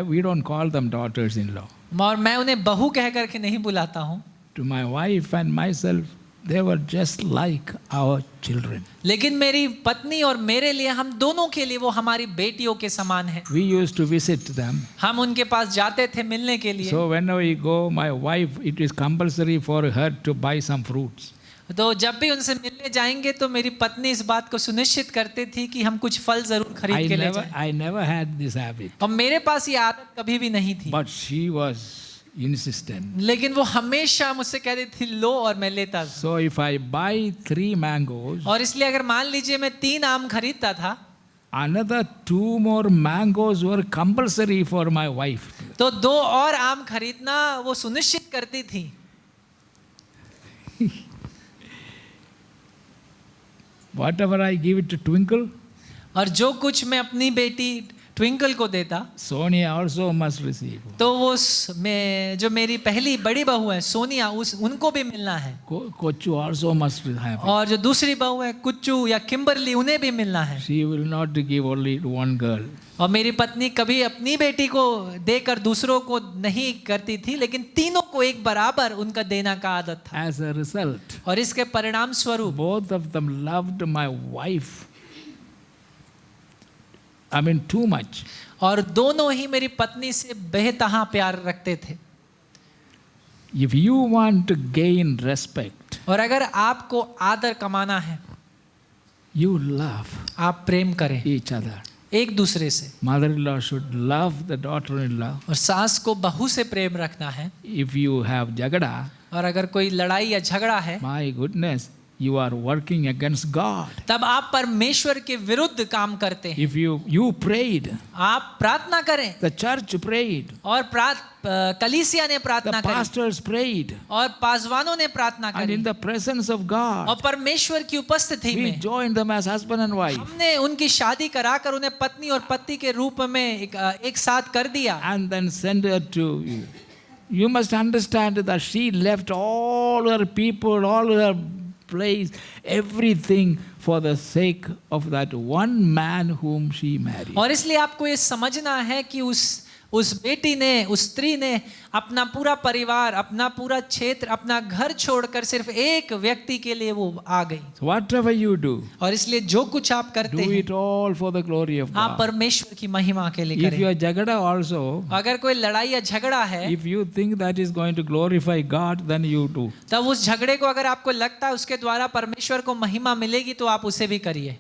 We don't call them daughters-in-law. और मैं उन्हें बहू कह करके नहीं बुलाता हूँ, To my wife and myself, they were just like our children. लेकिन मेरी पत्नी और मेरे लिए, हम दोनों के लिए वो हमारी बेटियों के समान है। We used to visit them. हम उनके पास जाते थे मिलने के लिए। So whenever we go, my wife, it is compulsory for her to buy some fruits. तो जब भी उनसे मिलने जाएंगे तो मेरी पत्नी इस बात को सुनिश्चित करती थी कि हम कुछ फल जरूर खरीद के ले जाएं। I never had this habit. और मेरे पास ये आदत कभी भी नहीं थी, But she was insistent. लेकिन वो हमेशा मुझसे कहती थी लो, और मैं लेता था। So if I buy 3 mangoes, और इसलिए अगर मान लीजिए मैं 3 आम खरीदता था, another 2 more mangoes were compulsory for my wife. तो 2 और आम खरीदना वो सुनिश्चित करती थी। Whatever I give it to Twinkle, और जो कुछ मैं अपनी बेटी ट्विंकल को देता, Sonia also must receive. तो वो मैं जो मेरी पहली बड़ी बहू है सोनिया, उनको भी मिलना है। Kochu also must have. और जो दूसरी बहू है कुच्चू या किम्बरली, उन्हें भी मिलना है। She will not give only to one girl. और मेरी पत्नी कभी अपनी बेटी को देकर दूसरों को नहीं करती थी, लेकिन तीनों को एक बराबर उनका देना का आदत था। As a result, और इसके परिणाम स्वरूप both of them loved my wife. I mean too much. और दोनों ही मेरी पत्नी से बेतहा प्यार रखते थे। If you want to gain respect, और अगर आपको आदर कमाना है, you love आप प्रेम करें each other. एक दूसरे से। Mother-in-law should love the daughter-in-law. और सास को बहू से प्रेम रखना है। If you have jagada, और अगर कोई लड़ाई या झगड़ा है, my goodness, you are working against God. तब आप परमेश्वर के विरुद्ध काम करते हैं। If you prayed, आप प्रार्थना करें, the church prayed, और कलीसिया ने प्रार्थना the करी, pastors prayed, और पासवानों ने प्रार्थना and करी, in the presence of और God, परमेश्वर की उपस्थिति we में joined them as husband and wife. हमने उनकी शादी कराकर उन्हें पत्नी और पति के रूप में एक साथ कर दिया। And then send her to you. You must understand that she left all her people, all her place, everything for the sake of that one man whom she married. और इसलिए आपको ये समझना है कि उस बेटी ने, उस स्त्री ने अपना पूरा परिवार, अपना पूरा क्षेत्र, अपना घर छोड़कर सिर्फ एक व्यक्ति के लिए वो आ गई। So whatever you do, और इसलिए जो कुछ आप करते do हैं, it all for the glory of आप God. परमेश्वर की महिमा के लिए If करें। your jagada also, अगर कोई लड़ाई या झगड़ा है, if you think that is going to glorify God, then you do. तब उस झगड़े को अगर आपको लगता है उसके द्वारा परमेश्वर को महिमा मिलेगी, तो आप उसे भी करिए।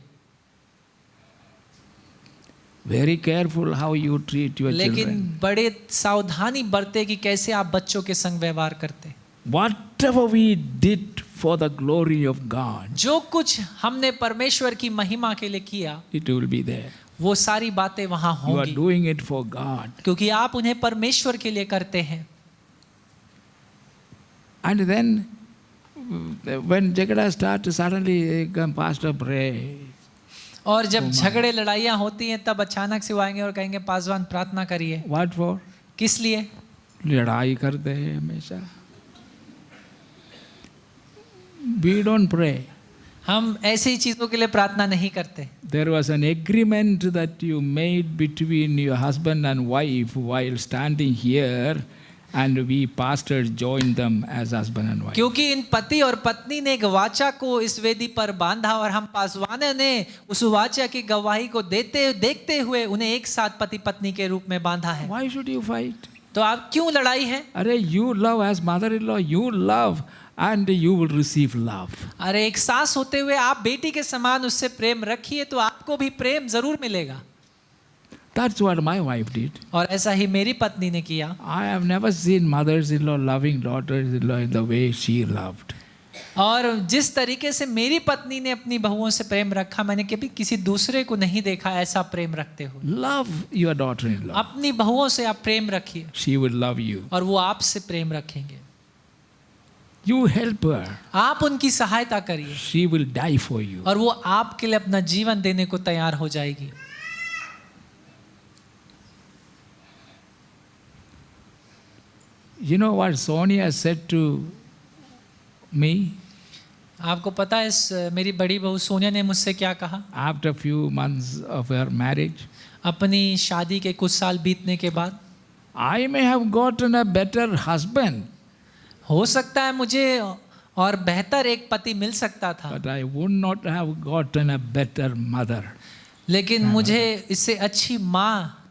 Very careful how you treat your लेकिन children. बड़े सावधानी बरते कि कैसे आप बच्चों के संग व्यवहार करते। Whatever we did for the glory of God, जो कुछ हमने परमेश्वर की महिमा के लिए किया, it will be there. वो सारी बातें वहां You are होंगी, doing it for God. क्योंकि आप उन्हें परमेश्वर के लिए करते हैं। And then when jagada starts, suddenly come pastor pray. और जब झगड़े लड़ाइयाँ होती हैं, तब अचानक से वो आएंगे और कहेंगे पासवान प्रार्थना करिए। What for? किस लिए? लड़ाई करते हैं हमेशा. We don't pray. हम ऐसी चीजों के लिए प्रार्थना नहीं करते। There was an agreement that you made between your husband and wife while standing here, and we pastors joined them as husband and wife. क्योंकि इन पति और पत्नी ने एक वाचा को इस वेदी पर बांधा, और हम पासवानों ने उस वाचा की गवाही को देखते हुए उन्हें एक साथ पति पत्नी के रूप में बांधा है। Why should you fight? तो आप क्यों लड़ाई है? अरे you love as mother-in-law, you love and you will receive love. अरे एक सास होते हुए आप बेटी के समान उससे प्रेम रखिए, तो आपको भी प्रेम जरूर मिलेगा। That's what my wife did. और ऐसा ही मेरी पत्नी ने किया। I have never seen mothers-in-law loving daughters-in-law in the way she loved. और जिस तरीके से मेरी पत्नी ने अपनी बहुओं से प्रेम रखा, मैंने कभी किसी दूसरे को नहीं देखा ऐसा प्रेम रखते हो। Love your daughter-in-law. अपनी बहुओं से आप प्रेम रखिए, She will love you. और वो आपसे प्रेम रखेंगे। You help her. आप उनकी सहायता करिए, She will die for you. और वो आपके लिए अपना जीवन देने को तैयार हो जाएगी। You know what Sonia said to me? आपको पता है मेरी बड़ी बहू सोनिया ने मुझसे क्या कहा? After few months of her marriage, अपनी शादी के कुछ साल बीतने के बाद, I may have gotten a better husband, हो सकता है मुझे और बेहतर एक पति मिल सकता था, but I would not have gotten a better mother. लेकिन मुझे इससे अच्छी माँ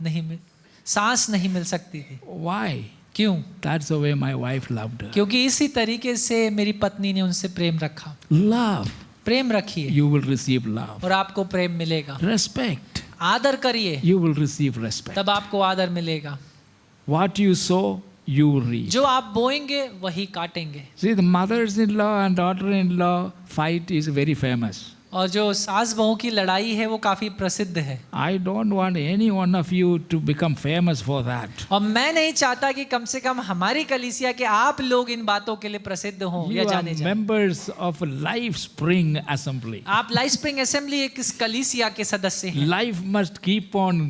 सास नहीं मिल सकती थी। Why? क्यों? That's the way my wife loved her. क्योंकि इसी तरीके से मेरी पत्नी ने उनसे प्रेम रखा। Love. प्रेम रखिए You will receive love. और आपको प्रेम मिलेगा। Respect. आदर करिए, You will receive respect. तब आपको आदर मिलेगा। What you sow, you will reap. जो आप बोएंगे वही काटेंगे। See, the mothers-in-law and daughter-in-law fight is very famous. और जो सास बहू की लड़ाई है वो काफी प्रसिद्ध है। I don't want any one of you to become famous for that. और मैं नहीं चाहता कि कम से कम हमारी कलीसिया के आप लोग इन बातों के लिए प्रसिद्ध हों You या are जाने जाएं। members of Life Spring Assembly. आप लाइफ स्प्रिंग असेंबली एक इस कलीसिया के सदस्य हैं। Life must keep on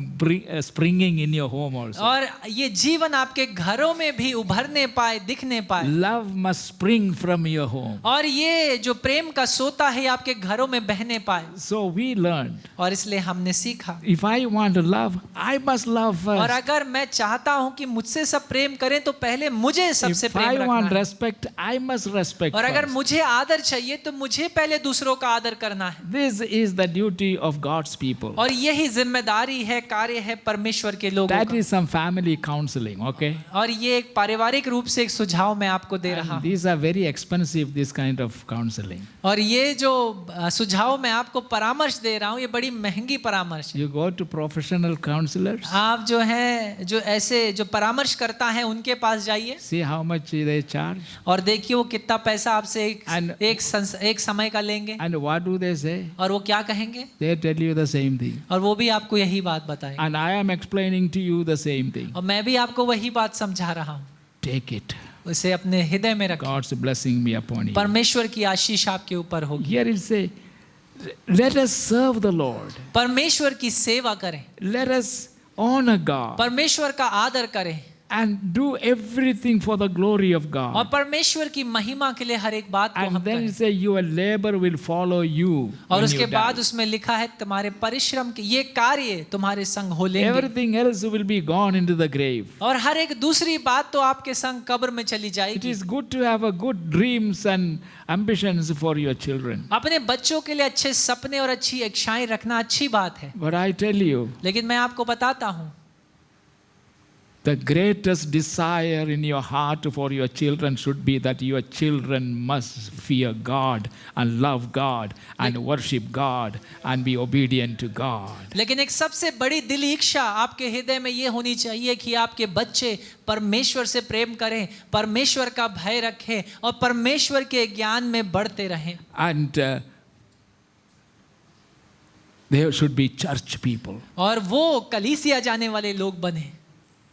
springing in your home also. और ये जीवन आपके घरों में भी उभरने पाए, दिखने पाए। Love must spring from your home. और ये जो प्रेम का सोता है आपके घरों में बहने पाए। So we learned. और इसलिए हमने सीखा। If I want to love, I must love और first. अगर मैं चाहता हूं कि मुझसे सब प्रेम करें तो पहले मुझे सबसे If प्रेम I रखना want है। respect, I must respect और अगर first. मुझे आदर चाहिए तो मुझे पहले दूसरों का आदर करना है। This is the duty of God's people. और यही जिम्मेदारी है, कार्य है परमेश्वर के लोगों That का। is some family counseling, okay? और ये एक पारिवारिक रूप से एक सुझाव मैं आपको दे रहा And हूँ। these are very expensive, this kind of counseling. और ये जो सुझाव मैं आपको परामर्श दे रहा हूँ ये बड़ी महंगी परामर्श है। You go to professional counselors, आप जो है जो ऐसे जो परामर्श करता है उनके पास जाइए see how much they charge, और देखिए वो कितना पैसा आपसे And- एक समय का लेंगे and what do they say? और वो क्या कहेंगे They tell you the same thing. और वो भी आपको यही बात बताएंगे। And I am explaining to you the same thing. और मैं भी आपको वही बात समझा रहा हूँ। Take it. उसे अपने हृदय में रखें। God's blessing be upon you. परमेश्वर की आशीष आपके ऊपर होगी। Here it say, let us serve the Lord. परमेश्वर की सेवा करें, Let us honor God परमेश्वर का आदर करें and do everything for the glory of और God. परमेश्वर की महिमा के लिए हर एक बात को हम And then करें। it say your labor will follow you. और when उसके you die. बाद उसमें लिखा है तुम्हारे परिश्रम के ये कार्य तुम्हारे संग हो लेंगे Everything else will be gone into the grave. और हर एक दूसरी बात तो आपके संग कब्र में चली It जाएगी। is good to have a good dreams and ambitions for your children. अपने बच्चों के लिए अच्छे सपने और अच्छी इच्छाएं रखना अच्छी बात है, But I tell you, लेकिन मैं आपको बताता हूँ the greatest desire in your heart for your children should be that your children must fear God and love God and worship God and be obedient to God. लेकिन एक सबसे बड़ी दिल इच्छा आपके हृदय में ये होनी चाहिए कि आपके बच्चे परमेश्वर से प्रेम करें, परमेश्वर का भय रखें और परमेश्वर के ज्ञान में बढ़ते रहें। And there should be church people. और वो कलीसिया जाने वाले लोग बने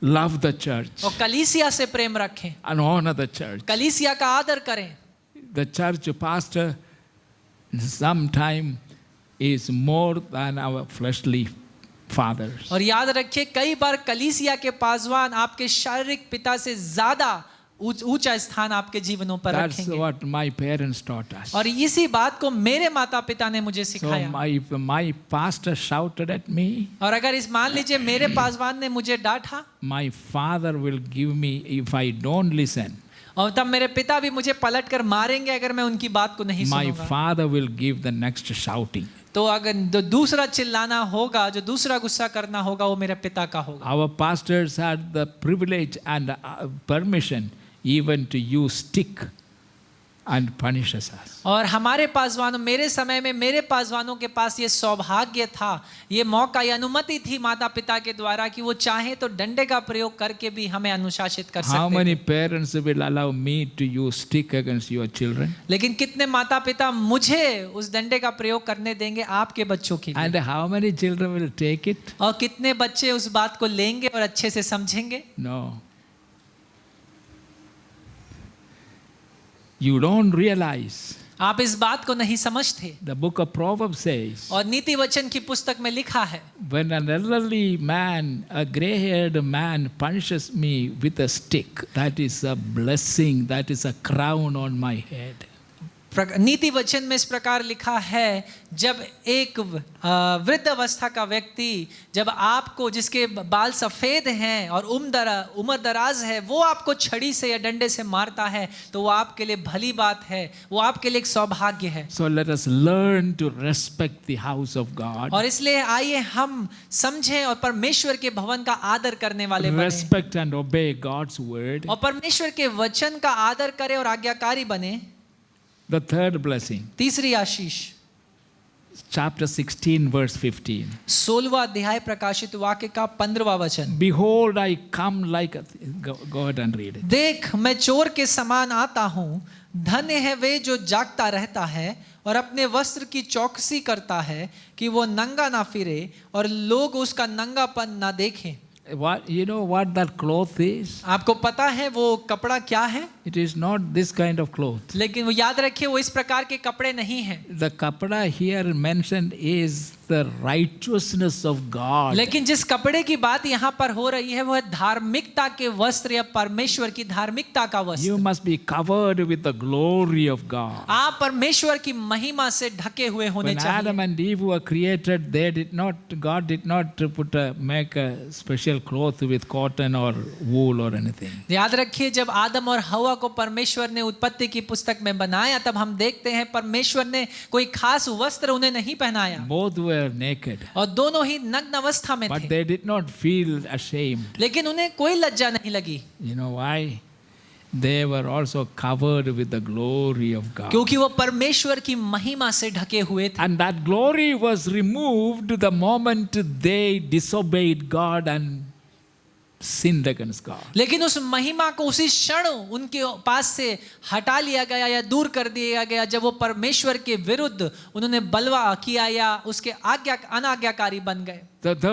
Love the church और कलीसिया से प्रेम रखें, and honor the church. कलीसिया का आदर करें। The church pastor sometime is more than our fleshly fathers. और याद रखिए कई बार कलीसिया के पासवान आपके शारीरिक पिता से ज्यादा ऊंचा स्थान आपके जीवनों पर That's रखेंगे। what my parents taught us. और इसी बात को मेरे माता पिता ने मुझे So सिखाया। my pastor shouted at me, और अगर इस मान लीजिए मेरे पासवान ने मुझे डांटा my father will give me if I don't listen. और तब मेरे पिता भी मुझे पलट कर मारेंगे अगर मैं उनकी बात को नहीं My सुनूंगा। father will give the next shouting. तो अगर जो दूसरा चिल्लाना होगा, जो दूसरा गुस्सा करना होगा वो मेरे पिता का होगा। Our pastors had the privilege and permission even to use stick and punishes us. और हमारे पासवानों मेरे समय में मेरे पासवानों के पास ये सौभाग्य था, ये मौका, ये अनुमति थी माता पिता के द्वारा कि वो चाहे तो डंडे का प्रयोग करके भी हमें अनुशासित कर How सकते many थे। parents will allow me to use stick against your children? लेकिन कितने माता पिता मुझे उस डंडे का प्रयोग करने देंगे आपके बच्चों के लिए? And how many children will take it? और कितने बच्चे उस बात को लेंगे और अच्छे से समझेंगे? No. You don't realize. आप इस बात को नहीं समझते। The book of Proverbs says, और नीति वचन की पुस्तक में लिखा है when an elderly man, a gray-haired man punishes me with a stick, that is a blessing, that is a crown on my head. नीति वचन में इस प्रकार लिखा है, जब एक वृद्ध अवस्था का व्यक्ति, जब आपको, जिसके बाल सफेद हैं और उम्र दराज है, वो आपको छड़ी से या डंडे से मारता है, तो वो आपके लिए भली बात है, वो आपके लिए एक सौभाग्य है। So let us learn to respect the house of God. और इसलिए आइए हम समझें और परमेश्वर के भवन का आदर करने वाले बने, Respect and obey God's word. और परमेश्वर के वचन का आदर करें और आज्ञाकारी बने। The third blessing, तीसरी आशीष, chapter 16, verse 15. 16वां अध्याय प्रकाशित वाक्य का 15वां वचन। Behold, I come like a go ahead and read it. देख, मैं चोर के समान आता हूँ, धन्य है वे जो जागता रहता है और अपने वस्त्र की चौकसी करता है कि वो नंगा ना फिरे और लोग उसका नंगापन ना देखें। What, you know what that cloth is? आपको पता है वो कपड़ा क्या है? It is not this kind of cloth. लेकिन वो याद रखिए, वो इस प्रकार के कपड़े नहीं हैं। The kapada here mentioned is the righteousness of God. लेकिन जिस कपड़े की बात यहाँ पर हो रही है वो है धार्मिकता के वस्त्र या परमेश्वर की धार्मिकता का You वस्त्र। must be covered with the glory of God. आप परमेश्वर की महिमा से ढके हुए होने When Adam चाहिए। and Eve were created, God did not make a special cloth with cotton or wool or anything. याद रखिए, जब आदम और हवा को परमेश्वर ने उत्पत्ति की पुस्तक में बनाया, तब हम देखते हैं परमेश्वर ने कोई खास वस्त्र उन्हें नहीं पहनाया, Both were naked, और दोनों ही नग्न अवस्था में but थे, they did not feel ashamed. लेकिन उन्हें कोई लज्जा नहीं लगी। You know why? They were also covered with the glory of God. क्योंकि वो परमेश्वर की महिमा से ढके हुए थे। And that glory was removed the moment they disobeyed God and sinned against God. लेकिन उस महिमा को उसी क्षण उनके पास से हटा लिया गया या दूर कर दिया गया जब वो परमेश्वर के विरुद्ध उन्होंने बलवा किया या उसके अनाज्ञाकारी बन गए।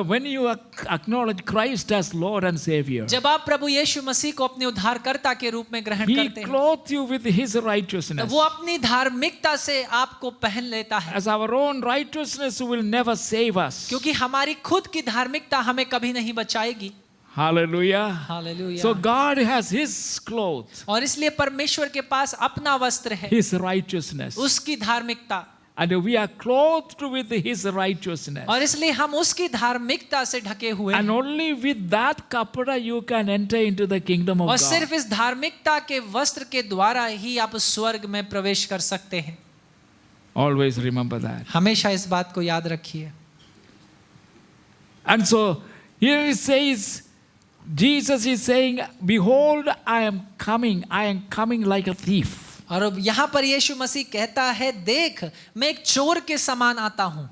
When you acknowledge Christ as Lord and Savior, जब आप प्रभु यीशु मसीह को अपने उद्धारकर्ता के रूप में ग्रहण He करते हैं, clothed you with His righteousness. वो अपनी धार्मिकता से आपको पहन लेता है, As our own righteousness will never save us. क्योंकि हमारी खुद की धार्मिकता हमें कभी नहीं बचाएगी। Hallelujah. Hallelujah. So God has His clothes, और इसलिए परमेश्वर के पास अपना वस्त्र है, His righteousness. उसकी धार्मिकता, And we are clothed with His righteousness. और इसलिए हम उसकी धार्मिकता से ढके हुए And हैं। only with that kapara you can enter into the kingdom of और God. सिर्फ इस धार्मिकता के वस्त्र के द्वारा ही आप स्वर्ग में प्रवेश कर सकते हैं। Always remember that. हमेशा इस बात को याद रखिए। And so here it says, Jesus is saying, behold, I am coming like a thief. और अब यहाँ पर यीशु मसीह कहता है, देख मैं एक चोर के समान आता हूँ।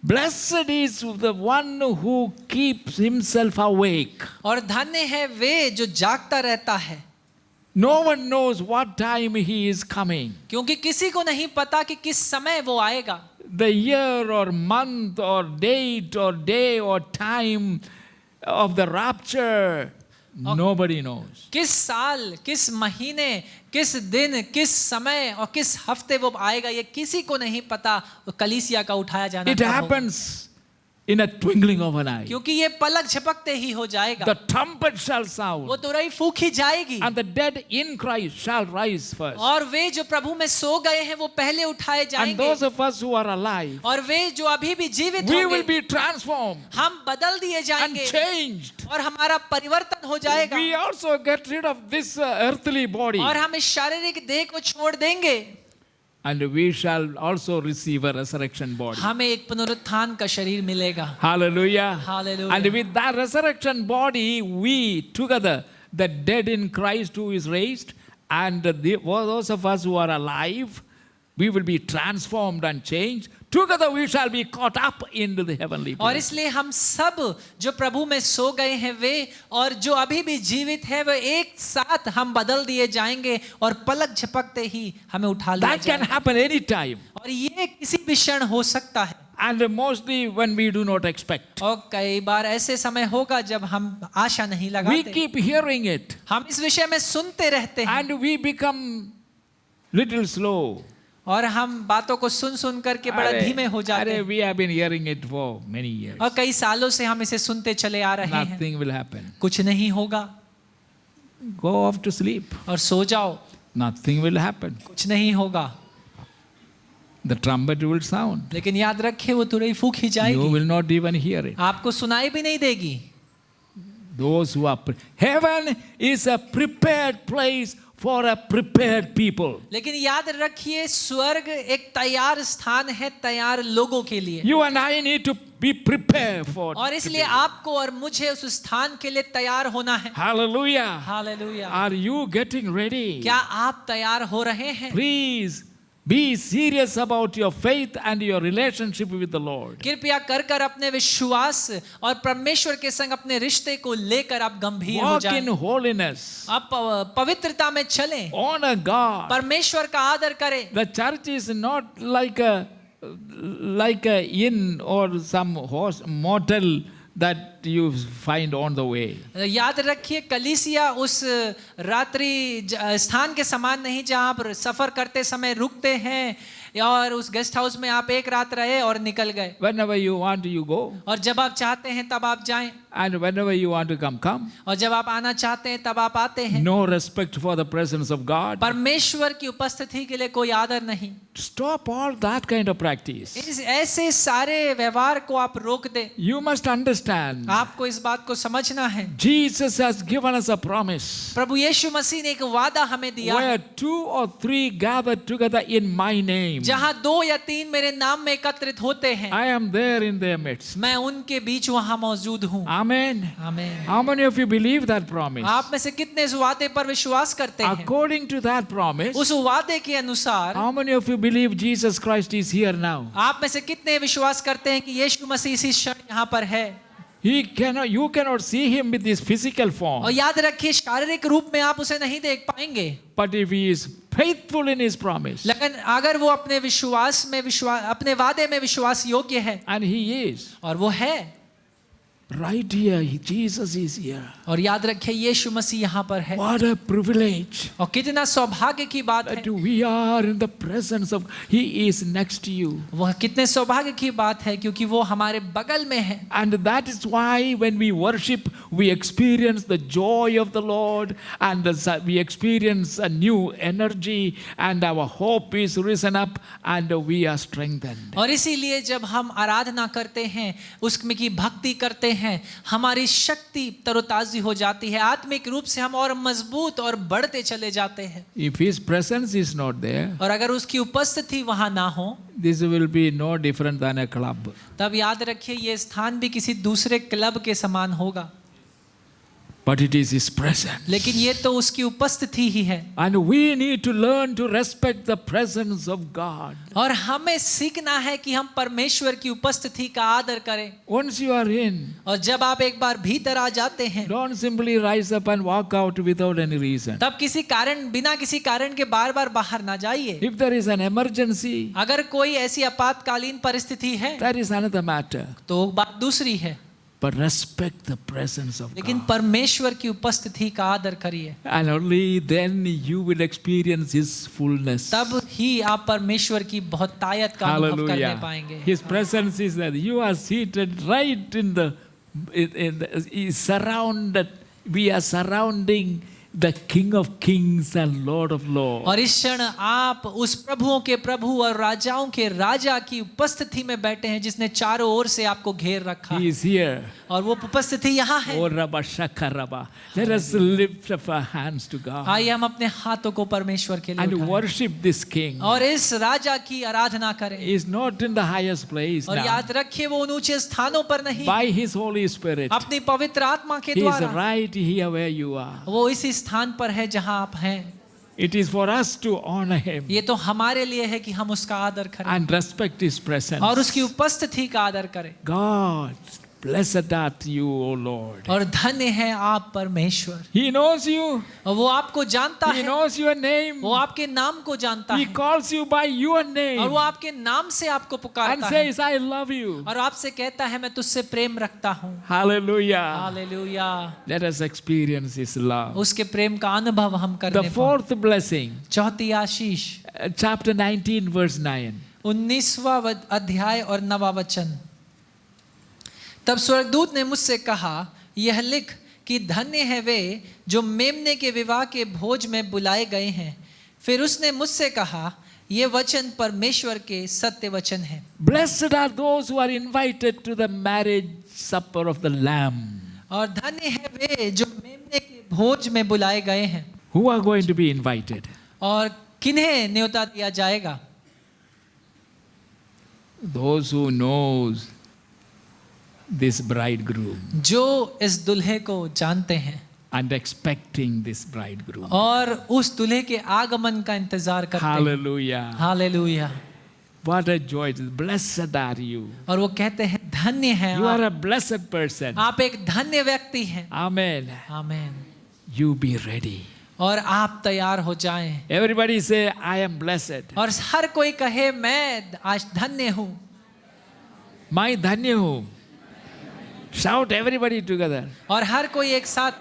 Blessed is the one who keeps himself awake. और धन्य है वे जो जागता रहता है, No one knows what time he is coming. क्योंकि किसी को नहीं पता कि किस समय वो आएगा। The year or month or date or day or time of the rapture, nobody knows. किस साल, किस महीने, किस दिन, किस समय और किस हफ्ते वो आएगा, ये किसी को नहीं पता। कलीसिया का उठाया जाना It कब होगा। happens in a twinkling of an eye. क्योंकि ये पलक झपकते ही हो जाएगा। The trumpet shall sound, वो तुरही फूंकी जाएगी, and the dead in Christ shall rise first. और वे जो प्रभु में सो गए हैं वो पहले उठाए And जाएंगे, those of us who are alive, और वे जो अभी भी जीवित we will होंगे be transformed हम बदल दिए and जाएंगे changed. और हमारा परिवर्तन हो जाएगा, We also get rid of this earthly body, और हम इस शारीरिक देह को छोड़ देंगे। and we shall also receive a resurrection body. हमें एक पुनरुत्थान का शरीर मिलेगा। Hallelujah. Hallelujah. And with that resurrection body, we together, the dead in Christ who is raised, and those of us who are alive, we will be transformed and changed. Together we shall be caught up into the heavenly और place. इसलिए हम सब जो प्रभु में सो गए हैं वे और जो अभी भी जीवित है वे एक साथ हम बदल दिए जाएंगे और पलक झपकते ही हमें उठा लिया That can जाएगा। happen anytime, और ये किसी भी क्षण हो सकता है, and mostly when we do not expect. और कई बार ऐसे समय होगा जब हम आशा नहीं We लगाते, keep hearing it, हम इस विषय में सुनते रहते हैं and we become little slow. और हम बातों को सुन सुन करके बड़ा धीमे हो जाते हैं, We have been hearing it for many years. और कई सालों से हम इसे सुनते चले आ रहे हैं। Nothing will happen. कुछ नहीं होगा, Go off to sleep. और सो जाओ, Nothing will happen. कुछ नहीं होगा। the trumpet will sound. लेकिन याद रखिए वो तुरही फूंक ही You जाएगी, will not even hear it. आपको सुनाई भी नहीं देगी। Those who are heaven is a prepared place for a prepared people. लेकिन याद रखिए स्वर्ग एक तैयार स्थान है तैयार लोगों के लिए, You and I need to be prepared for. और इसलिए आपको और मुझे उस स्थान के लिए तैयार होना है। Hallelujah. Hallelujah. Are you getting ready? क्या आप तैयार हो रहे हैं? Please be serious about your faith and your relationship with the Lord. कृपया कर कर अपने विश्वास और परमेश्वर के संग अपने रिश्ते को लेकर आप गंभीर हो Walk जाएं। in holiness. आप पवित्रता में चलें, Honor God. परमेश्वर का आदर करें। The church is not like a inn or some motel that you find on the way. याद रखिए कलीसिया उस रात्रि स्थान के समान नहीं जहां आप सफर करते समय रुकते हैं और उस गेस्ट हाउस में आप एक रात रहे और निकल गए, Whenever you want, you go. और जब आप चाहते हैं तब आप जाएं, And whenever you want to come. और जब आप आना चाहते हैं तब आप आते हैं। No respect for the presence of God. परमेश्वर की उपस्थिति के लिए कोई आदर नहीं। Stop all that kind of practice. इस ऐसे सारे व्यवहार को आप रोक दें। You must understand. आपको इस बात को समझना है, Jesus has given us a promise. प्रभु यीशु मसीह ने एक वादा हमें दिया है, Where 2 or 3 gather together in my name, जहां 2 या 3 मेरे नाम में एकत्रित होते हैं, I am there in their midst. मैं उनके बीच वहां मौजूद हूं। Amen. आमीन। How many of you believe that promise? आप में से कितने इस वादे पर विश्वास करते हैं? According to that promise, उस वादे के अनुसार how many of you believe Jesus Christ is here now? आप में से कितने विश्वास करते हैं कि यीशु मसीह इसी क्षण यहाँ पर है? You cannot see him with his physical form. और याद रखिए शारीरिक रूप में आप उसे नहीं देख पाएंगे, But if he is faithful in his promise, लेकिन अगर वो अपने अपने वादे में विश्वास योग्य है, and he is, और वो है, right here, Jesus is here. और याद रखिए यीशु मसीह यहाँ पर है, What a privilege और कितना सौभाग्य की बात है, that we are in the presence of, he is next to you. वह कितने सौभाग्य की बात है क्योंकि वो हमारे बगल में है। And that is why when we worship, we experience the joy of the Lord, and we experience a new energy, and our hope is risen up, and we are strengthened. और इसीलिए जब हम आराधना करते हैं, उसमें की भक्ति करते हैं, हमारी शक्ति तरोताजी हो जाती है, आत्मिक रूप से हम और मजबूत और बढ़ते चले जाते हैं। If his presence is not there, और अगर उसकी उपस्थिति वहां ना हो, this will be no different than a club. तब याद रखिए ये स्थान भी किसी दूसरे क्लब के समान होगा, But it is his presence. लेकिन ये तो उसकी उपस्थिति ही है। And we need to learn to respect the presence of God. और हमें सीखना है कि हम परमेश्वर की उपस्थिति का आदर करें। Once you are in, और जब आप एक बार भीतर आ जाते हैं, don't simply rise up and walk out without any reason. तब बिना किसी कारण के बार बार बाहर ना जाइए। If there is an emergency, अगर कोई ऐसी आपातकालीन परिस्थिति है, that is another matter. तो बात दूसरी है, But respect the presence of लेकिन God. परमेश्वर की उपस्थिति का आदर करिए, And only then you will experience his fullness. तब ही आप परमेश्वर की बहुत तायत का अनुभव करने Hallelujah. पाएंगे। His presence is that you are seated right in the is surrounded. We are surrounding the King of Kings and Lord of Lords. और इस क्षण आप उस प्रभुओं के प्रभु और राजाओं के राजा की उपस्थिति में बैठे हैं, जिसने चारों ओर से आपको घेर रखा He है, is here. और वो उपस्थिति यहाँ है। Oh, Rabba Shaka Rabba. Let us lift up our hands to God आइए हम अपने हाथों को परमेश्वर के लिए and उठाएं worship this King. और इस राजा की आराधना करें। He is not in the highest place और now. याद रखिए वो उन ऊंचे स्थानों पर नहीं, By His Holy Spirit, अपनी पवित्र आत्मा के He is द्वारा right here where you are. वो इसी स्थान पर है जहां आप हैं। It is for us to honor Him ये तो हमारे लिए है कि हम उसका आदर करें and respect His presence. और उसकी उपस्थिति का आदर करें। God, blessed art you, O Lord. और धन्य है आप परमेश्वर, He knows you. और वो आपको जानता He है, knows your name. वो आपके नाम को जानता He है, calls you by your name और वो आपके नाम से आपको and पुकारता है says, I love you. और आपसे कहता है मैं तुझसे प्रेम रखता हूँ। Hallelujah. Hallelujah. Let us experience His love. उसके प्रेम का अनुभव हम The करने पाएं। fourth blessing, चौथी आशीष, chapter 19, verse 9. 19वां अध्याय और 9वां वचन। तब स्वर्गदूत ने मुझसे कहा, यह लिख कि धन्य है वे जो मेमने के विवाह के भोज में बुलाए गए हैं। फिर उसने मुझसे कहा, ये वचन परमेश्वर के सत्य वचन है। Blessed are those who are invited to the marriage supper of the Lamb. और धन्य है वे जो मेमने के भोज में बुलाए गए हैं। Who are going to be invited? और किन्हें न्योता दिया जाएगा? Those who knows this bridegroom जो इस दुल्हे को जानते हैं and expecting this bridegroom. और उस दुल्हे के आगमन का इंतजार करते हैं। Hallelujah. Hallelujah. What a joy. Blessed are you. और वो कहते हैं धन्य है You are आप, a blessed person. आप एक धन्य व्यक्ति हैं। Amen. आमीन। You be ready. और आप तैयार हो जाएं। Everybody say, I am blessed. और हर कोई कहे मैं आज धन्य हूँ। मैं धन्य हूँ. Shout everybody together. और हर कोई एक साथ।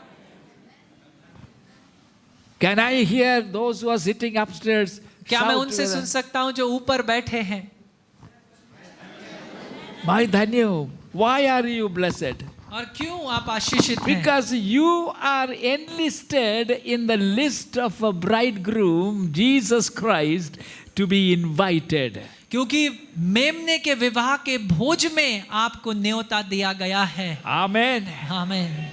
Can I hear those who are sitting upstairs? क्या मैं shout उनसे together? सुन सकता हूँ जो ऊपर बैठे हैं? मैं धन्य हूँ. Why are you blessed? और क्यों आप आशीषित हैं? Because you are enlisted in the list of a bridegroom, Jesus Christ, to be invited. क्योंकि मेमने के विवाह के भोज में आपको न्योता दिया गया है। Amen. आमीन।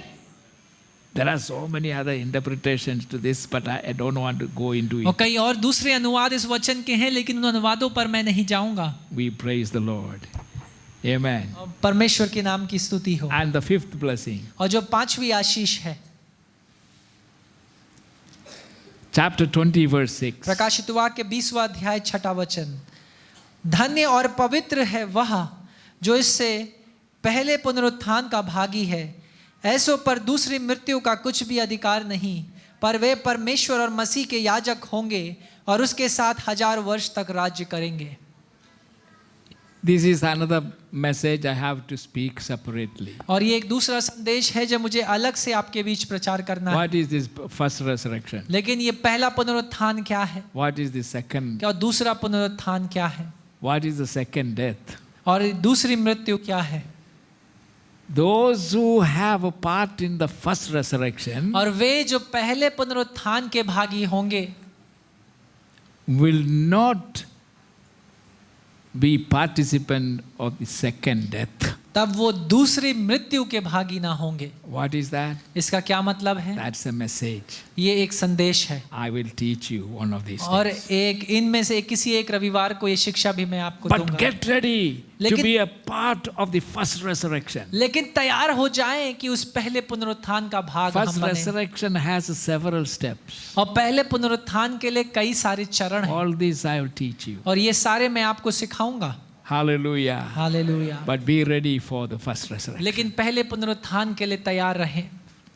There are so many other interpretations to this, but I don't want to go into और it. कई और दूसरे अनुवाद इस वचन के हैं, लेकिन उन अनुवादों पर मैं नहीं जाऊंगा। We praise the Lord. Amen. परमेश्वर के नाम की स्तुति हो। And the fifth blessing, और जो पांचवी आशीष है, chapter 20, verse 6. प्रकाशित वाक्य 20वां अध्याय 6वां वचन। धन्य और पवित्र है वह जो इससे पहले पुनरुत्थान का भागी है। ऐसों पर दूसरी मृत्यु का कुछ भी अधिकार नहीं, पर वे परमेश्वर और मसीह के याजक होंगे और उसके साथ 1000 वर्ष तक राज्य करेंगे। This is another message I have to speak separately. और ये एक दूसरा संदेश है जो मुझे अलग से आपके बीच प्रचार करना है। What is this first resurrection? लेकिन ये पहला पुनरुत्थान क्या है? What is the second? क्या दूसरा पुनरुत्थान क्या है? What is the second death? और दूसरी मृत्यु क्या है? Those who have a part in the first resurrection और वे जो पहले पुनरुत्थान के भागी होंगे will not be participant of the second death. तब वो दूसरी मृत्यु के भागी ना होंगे। What is that? इसका क्या मतलब है? That's a message. ये एक संदेश है। I will teach you one of these और days. एक इनमें से किसी एक रविवार को ये शिक्षा भी मैं आपको But दूंगा। get ready to लेकिन- be a part of the first resurrection. लेकिन तैयार हो जाएं कि उस पहले पुनरुत्थान का भाग First हम बने। resurrection has several steps. और पहले पुनरुत्थान के लिए कई सारे चरण हैं All these I will teach you. और ये सारे मैं आपको सिखाऊंगा। Hallelujah. Hallelujah. But be ready for the first resurrection. लेकिन पहले पुनरुत्थान के लिए तैयार रहें।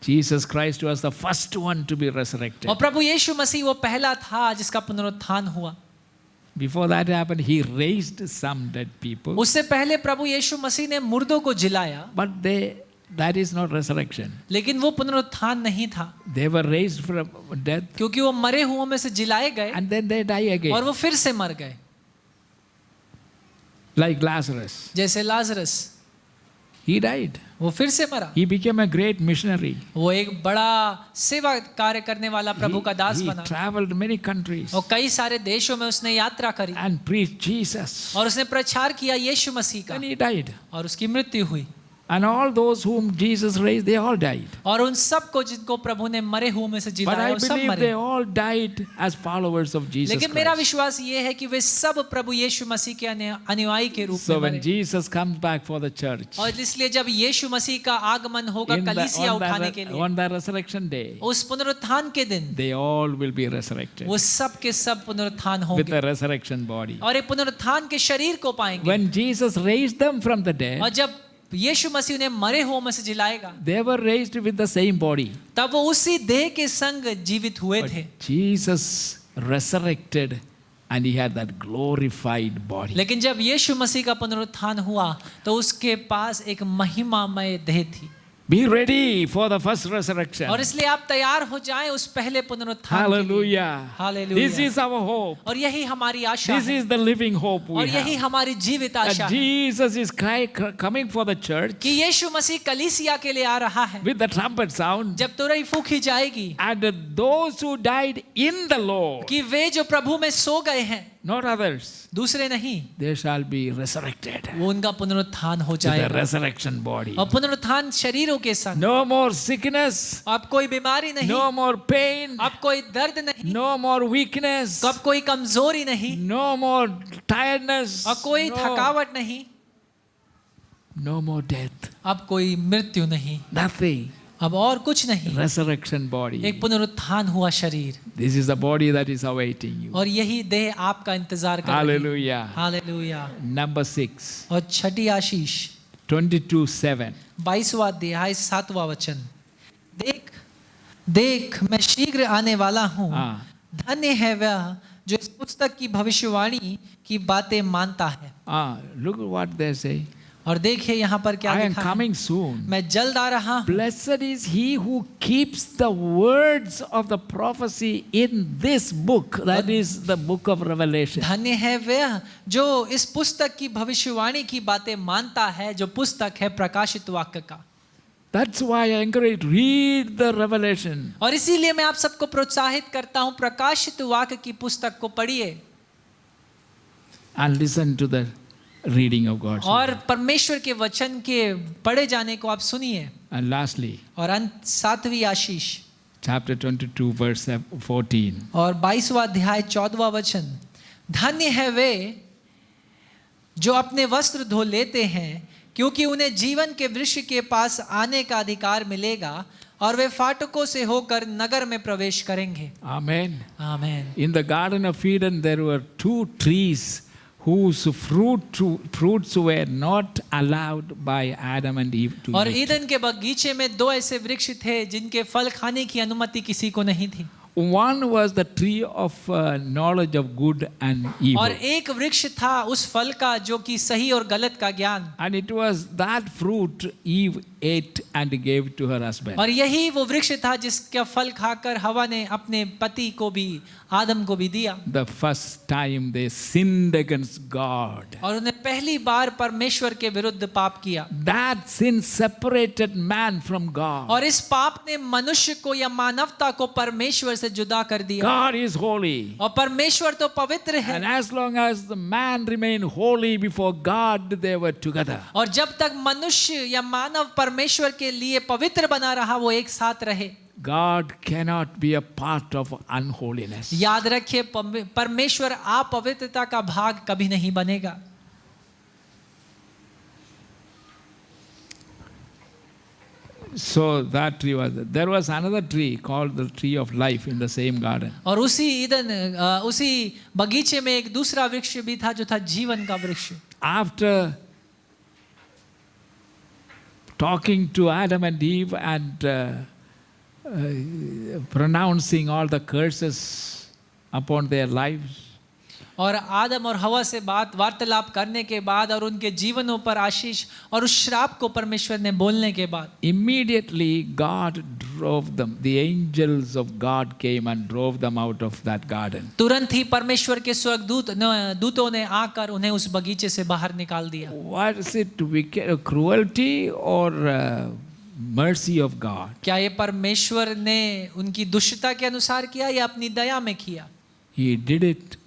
Jesus Christ was the first one to be resurrected. और प्रभु यीशु मसीह वो पहला था जिसका पुनरुत्थान हुआ। Before that happened, he raised some dead people. उससे पहले प्रभु यीशु मसीह ने मुर्दों को जिलाया, But that is not resurrection. लेकिन वो पुनरुत्थान नहीं था, They were raised from death क्योंकि वो मरे हुओं में से जिलाए गए and then they die again. और वो फिर से मर गए। Like Lazarus. जैसे लाजरस, He died. वो फिर से मरा। He became a great missionary. वो एक बड़ा सेवा कार्य करने वाला प्रभु का दास He बना traveled many countries और कई सारे देशों में उसने यात्रा करी and preached Jesus. और उसने प्रचार किया यीशु मसीह का And he died. और उसकी मृत्यु हुई। And all those whom Jesus raised, they all died. और उन सबको जिनको प्रभु ने मरे हुए में से But जिलाया I और सब believe मरे। they all died as followers of Jesus लेकिन मेरा Christ. विश्वास ये है कि वे सब प्रभु यीशु मसीह के अनुयायी के रूप So में when मरे। Jesus comes back for the church, और इसलिए जब यीशु मसीह का आगमन होगा कलीसिया उठाने के लिए, on the resurrection day, उस पुनरुत्थान के दिन they all will be resurrected वो सब के सब पुनरुत्थान with होंगे a resurrection body. और एक पुनरुत्थान के शरीर को पाएंगे। When Jesus raised them from the dead, और जब यीशु मसीह ने मरे हुओं में से जिलाएगा, they were raised with the same body. तब वो उसी देह के संग जीवित हुए But थे। Jesus resurrected and he had that glorified body. लेकिन जब यीशु मसीह का पुनरुत्थान हुआ तो उसके पास एक महिमामय देह थी। Be ready for the first resurrection. और इसलिए आप तैयार हो जाएं उस पहले पुनरुत्थान के लिए। Hallelujah. Hallelujah. This is our hope. और यही हमारी आशा This है is the living hope और we यही have. हमारी जीवित आशा That है Jesus is coming for the church कि यीशु मसीह कलीसिया के लिए आ रहा है। with the trumpet sound. जब तुरही फूंकी जाएगी And those who died in the Lord, कि वे जो प्रभु में सो गए हैं, not others. दूसरे नहीं, They shall be resurrected वो उनका पुनरुत्थान हो with the जाएगा resurrection body. और पुनरुत्थान शरीरों के संग। No more sickness, अब कोई बीमारी नहीं, no more pain, अब कोई दर्द नहीं, no more weakness, अब कोई कमजोरी नहीं, no more tiredness, और कोई थकावट नहीं, no more death, अब कोई मृत्यु नहीं, nothing. अब और कुछ नहीं, Resurrection body. एक पुनरुत्थान हुआ शरीर। This is the body that is awaiting you. और यही देह आपका इंतजार कर रही है। Hallelujah. हालेलुया। Number 6, और छठी आशीष 22:7. 22वां अध्याय 7वां वचन। देख देख मैं शीघ्र आने वाला हूँ, हाँ। धन्य है वह जो इस पुस्तक की भविष्यवाणी की बातें मानता है। Look at what they say. और देखिए यहाँ पर क्या I am लिखा है, coming soon. मैं जल्द आ रहा हूँ। Blessed is he who keeps the words of the prophecy in this book, that is the book of Revelation. धन्य है वह जो इस पुस्तक की भविष्यवाणी की बातें मानता है, जो पुस्तक है प्रकाशित वाक्य का। That's why I encourage, read the Revelation. और इसीलिए मैं आप सबको प्रोत्साहित करता हूँ, प्रकाशित वाक्य की पुस्तक को पढ़िए And listen to the reading of God's word. और परमेश्वर के वचन के पढ़े जाने को आप सुनिए। And lastly, और अंत 7वीं आशीष chapter 22 verse 14. और 22वां अध्याय 14वां वचन। धन्य है वे जो अपने वस्त्र धो लेते हैं, क्योंकि उन्हें जीवन के वृक्ष के पास आने का अधिकार मिलेगा और वे फाटकों से होकर नगर में प्रवेश करेंगे। Amen. Amen. In the Garden of Eden there were 2 trees whose fruits were not allowed by Adam and Eve to और eat. ईदन के बगीचे में 2 ऐसे वृक्ष थे जिनके फल खाने की अनुमति किसी को नहीं थी। One was the tree of knowledge of good and evil. और एक वृक्ष था उस फल का जो कि सही और गलत का ज्ञान। And it was that fruit Eve ate and gave to her husband. और यही वो वृक्ष था जिसका फल खाकर हवा ने अपने पति को भी, आदम को भी दिया। The first time they sinned against God. और उन्हें पहली बार परमेश्वर के विरुद्ध पाप किया। That sin separated man from God. और इस पाप ने मनुष्य को या मानवता को परमेश्वर से जुदा कर दिया। God is holy. और परमेश्वर तो पवित्र है। And as long as the man remained holy before God, they were together. और जब तक मनुष्य या मानव परमेश्वर के लिए पवित्र बना रहा, वो एक साथ रहे। God cannot be a part of unholiness. याद रखिए, परमेश्वर अपवित्रता का भाग कभी नहीं बनेगा। So that tree was there. There was another tree called the tree of life in the same garden. और उसी बगीचे में एक दूसरा वृक्ष भी था जो था जीवन का वृक्ष। After talking to Adam and Eve and pronouncing all the curses upon their lives, और आदम और हवा से वार्तालाप करने के बाद और उनके जीवनों पर आशीष और उस श्राप को परमेश्वर ने बोलने के बाद, immediately God drove them. The angels of God came and drove them out of that garden. तुरंत ही परमेश्वर के दूतों ने आकर उन्हें उस बगीचे से बाहर निकाल दिया। Was it wicked, cruelty or mercy of God? क्या ये परमेश्वर ने उनकी दुष्टता के अनुसार किया या अपनी दया में किया? He did it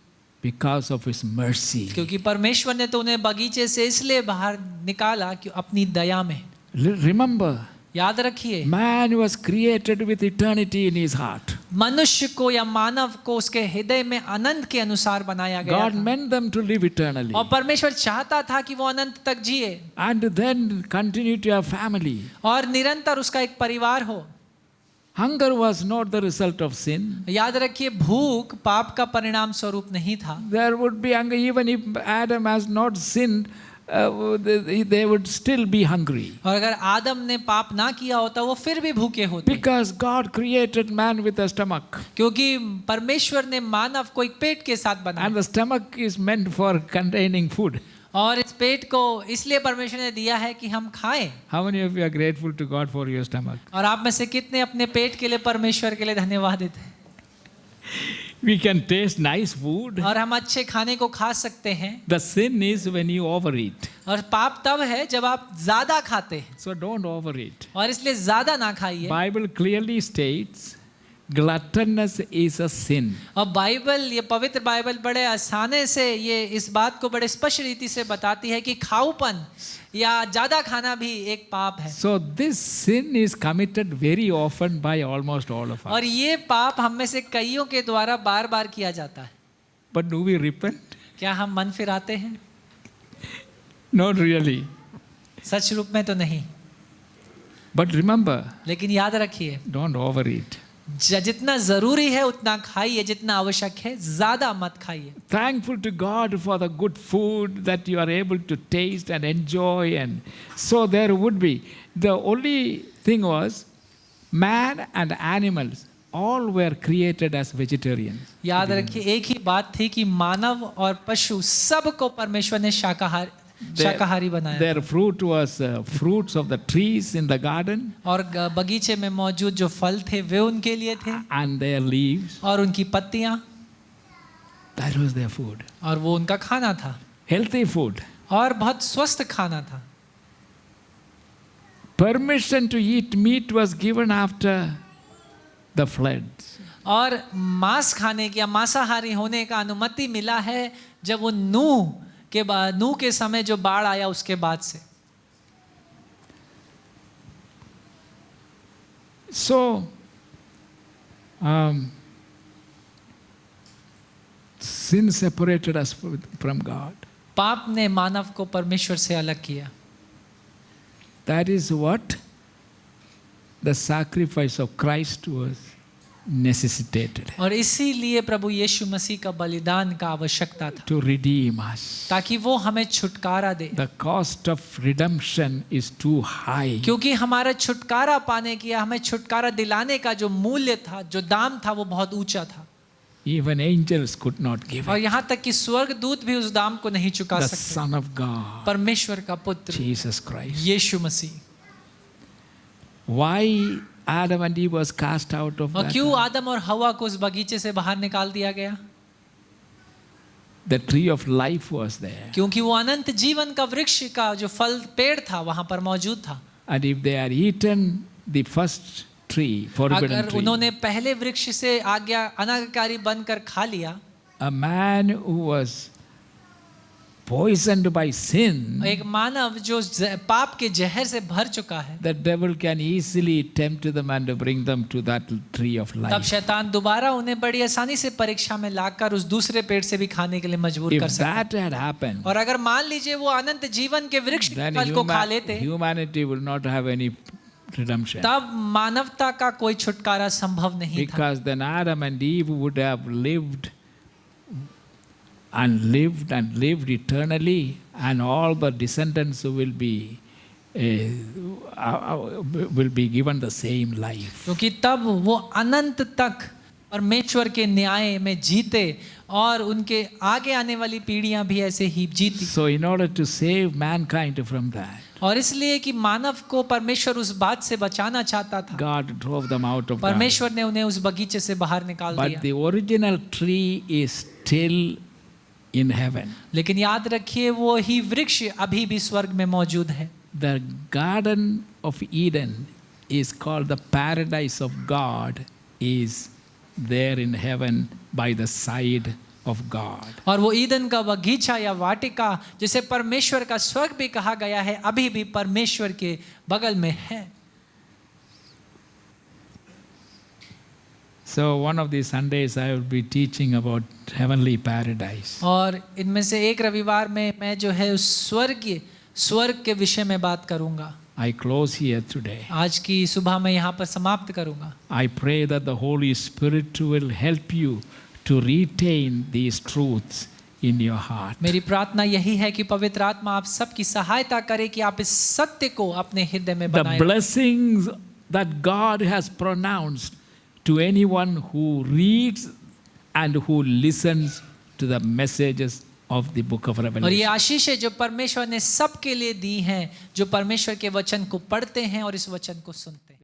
because of his mercy. क्योंकि परमेश्वर ने तो उन्हें बगीचे से इसलिए बाहर निकाला कि अपनी दया में। Remember, याद रखिए, man was created with eternity in his heart. मनुष्य को या मानव को उसके हृदय में अनंत के अनुसार बनाया गया God था। meant them to live eternally और परमेश्वर चाहता था कि वो अनंत तक जिए and then continue to have family. और निरंतर उसका एक परिवार हो। Hunger was not the result of sin. याद रखिए, भूख पाप का परिणाम स्वरूप नहीं था। There would be hunger even if Adam has not sinned. They would still be hungry. और अगर आदम ने पाप ना किया होता वो फिर भी भूखे होते। Because God created man with a stomach. क्योंकि परमेश्वर ने मानव को एक पेट के साथ बनाया। And the stomach is meant for containing food. और इस पेट को इसलिए परमेश्वर ने दिया है कि हम खाएं। How many of you are grateful to God for your stomach? और आप में से कितने अपने पेट के लिए परमेश्वर के लिए धन्यवाद देते हैं? We can taste nice food. और हम अच्छे खाने को खा सकते हैं। The sin is when you overeat. और पाप तब है जब आप ज्यादा खाते हैं। So don't overeat. और इसलिए ज्यादा ना खाइए। Bible clearly states gluttonous is a sin. और बाइबल, ये पवित्र बाइबल बड़े आसानी से ये इस बात को बड़े स्पष्ट रीति से बताती है कि खाऊपन या ज्यादा खाना भी एक पाप है। So this sin is committed very often by almost all of us. और ये पाप हम में से कईयों के द्वारा बार बार किया जाता है। But do we repent? क्या हम मन फिराते हैं? Not really. सच रूप में तो नहीं, But remember, लेकिन याद रखिए, don't overeat. जितना जरूरी है उतना खाइए, जितना आवश्यक है ज्यादा मत खाइए। Thankful to God for the good food that you are able to taste and enjoy, and so there would be. The only thing was, man and animals all were created as vegetarians. याद रखिए, एक ही बात थी कि मानव और पशु सबको परमेश्वर ने शाकाहारी बनाया। Their fruit was fruits of the trees in the garden, और बगीचे में मौजूद जो फल थे वे उनके लिए थे, and their leaves. और उनकी पत्तियां, That was their food. और वो उनका खाना था, Healthy food. और बहुत स्वस्थ खाना था। Permission to eat meat was given after the floods. और मांस खाने की या मांसाहारी होने का अनुमति मिला है जब वो नूह के समय जो बाढ़ आया उसके बाद से। So, sin separated us from God. पाप ने मानव को परमेश्वर से अलग किया। That is what the sacrifice of Christ was necessitated. और इसीलिए प्रभु यीशु मसीह का बलिदान का आवश्यकता था, To redeem us. ताकि वो हमें छुटकारा दे। The cost of redemption is too high. क्योंकि हमारा छुटकारा पाने की, हमें छुटकारा दिलाने का जो मूल्य था, जो दाम था, वो बहुत ऊंचा था। Even angels could not give और it. यहाँ तक कि स्वर्गदूत भी उस दाम को नहीं चुका The सकते। Son of God, परमेश्वर का पुत्र Jesus Christ. Yeshu Masih. Why Adam and Eve was cast out of और that? क्यों आदम और हवा को उस बगीचे से बाहर निकाल दिया गया? The tree of life was there. क्योंकि वो अनंत जीवन का वृक्ष का जो फल पेड़ था वहां पर मौजूद था। And if they had eaten the first tree, forbidden अगर tree, उन्होंने पहले वृक्ष से अनाज्ञाकारी बनकर खा लिया, a man who was poisoned by sin, एक मानव जो पाप के जहर से भर चुका है, the devil can easily tempt them and bring them to that tree of तब life. शैतान दोबारा उन्हें बड़ी आसानी से परीक्षा में लाकर उस दूसरे पेड़ से भी खाने के लिए मजबूर कर If सकता है। that had happened, और अगर मान लीजिए वो अनंत जीवन के वृक्ष के then फल को खा लेते, humanity will not have any redemption. तब मानवता का कोई छुटकारा संभव नहीं था। Because then Adam and Eve would have lived and lived and lived eternally, and all the descendants will be given the same life. क्योंकि तब वो अनंत तक परमेश्वर के न्याय में जीते और उनके आगे आने वाली पीढ़ियां भी ऐसे ही जीती। So in order to save mankind from that, और इसलिए कि मानव को परमेश्वर उस बात से बचाना चाहता था, God drove them out of God. परमेश्वर ने उन्हें उस बगीचे से बाहर निकाल But दिया। the original tree is still in heaven. लेकिन याद रखिए वो ही वृक्ष अभी भी स्वर्ग में मौजूद है। The Garden of Eden is called the paradise of God, is there in heaven by the side of God. और वो ईदन का बगीचा या वाटिका जिसे परमेश्वर का स्वर्ग भी कहा गया है, अभी भी परमेश्वर के बगल में है। So one of these Sundays I will be teaching about heavenly paradise. और इनमें से एक रविवार में मैं जो है उस स्वर्ग के विषय में बात करूंगा। I close here today. आज की सुबह मैं यहाँ पर समाप्त करूंगा। I pray that the Holy Spirit will help you to retain these truths in your heart. मेरी प्रार्थना यही है कि पवित्र आत्मा आप सबकी सहायता करे कि आप इस सत्य को अपने हृदय में The बनाएं। blessings that God has pronounced to anyone who reads and who listens to the messages of the book of और ये Revelation. आशीष जो परमेश्वर ने सबके लिए दी हैं, जो परमेश्वर के वचन को पढ़ते हैं और इस वचन को सुनते हैं।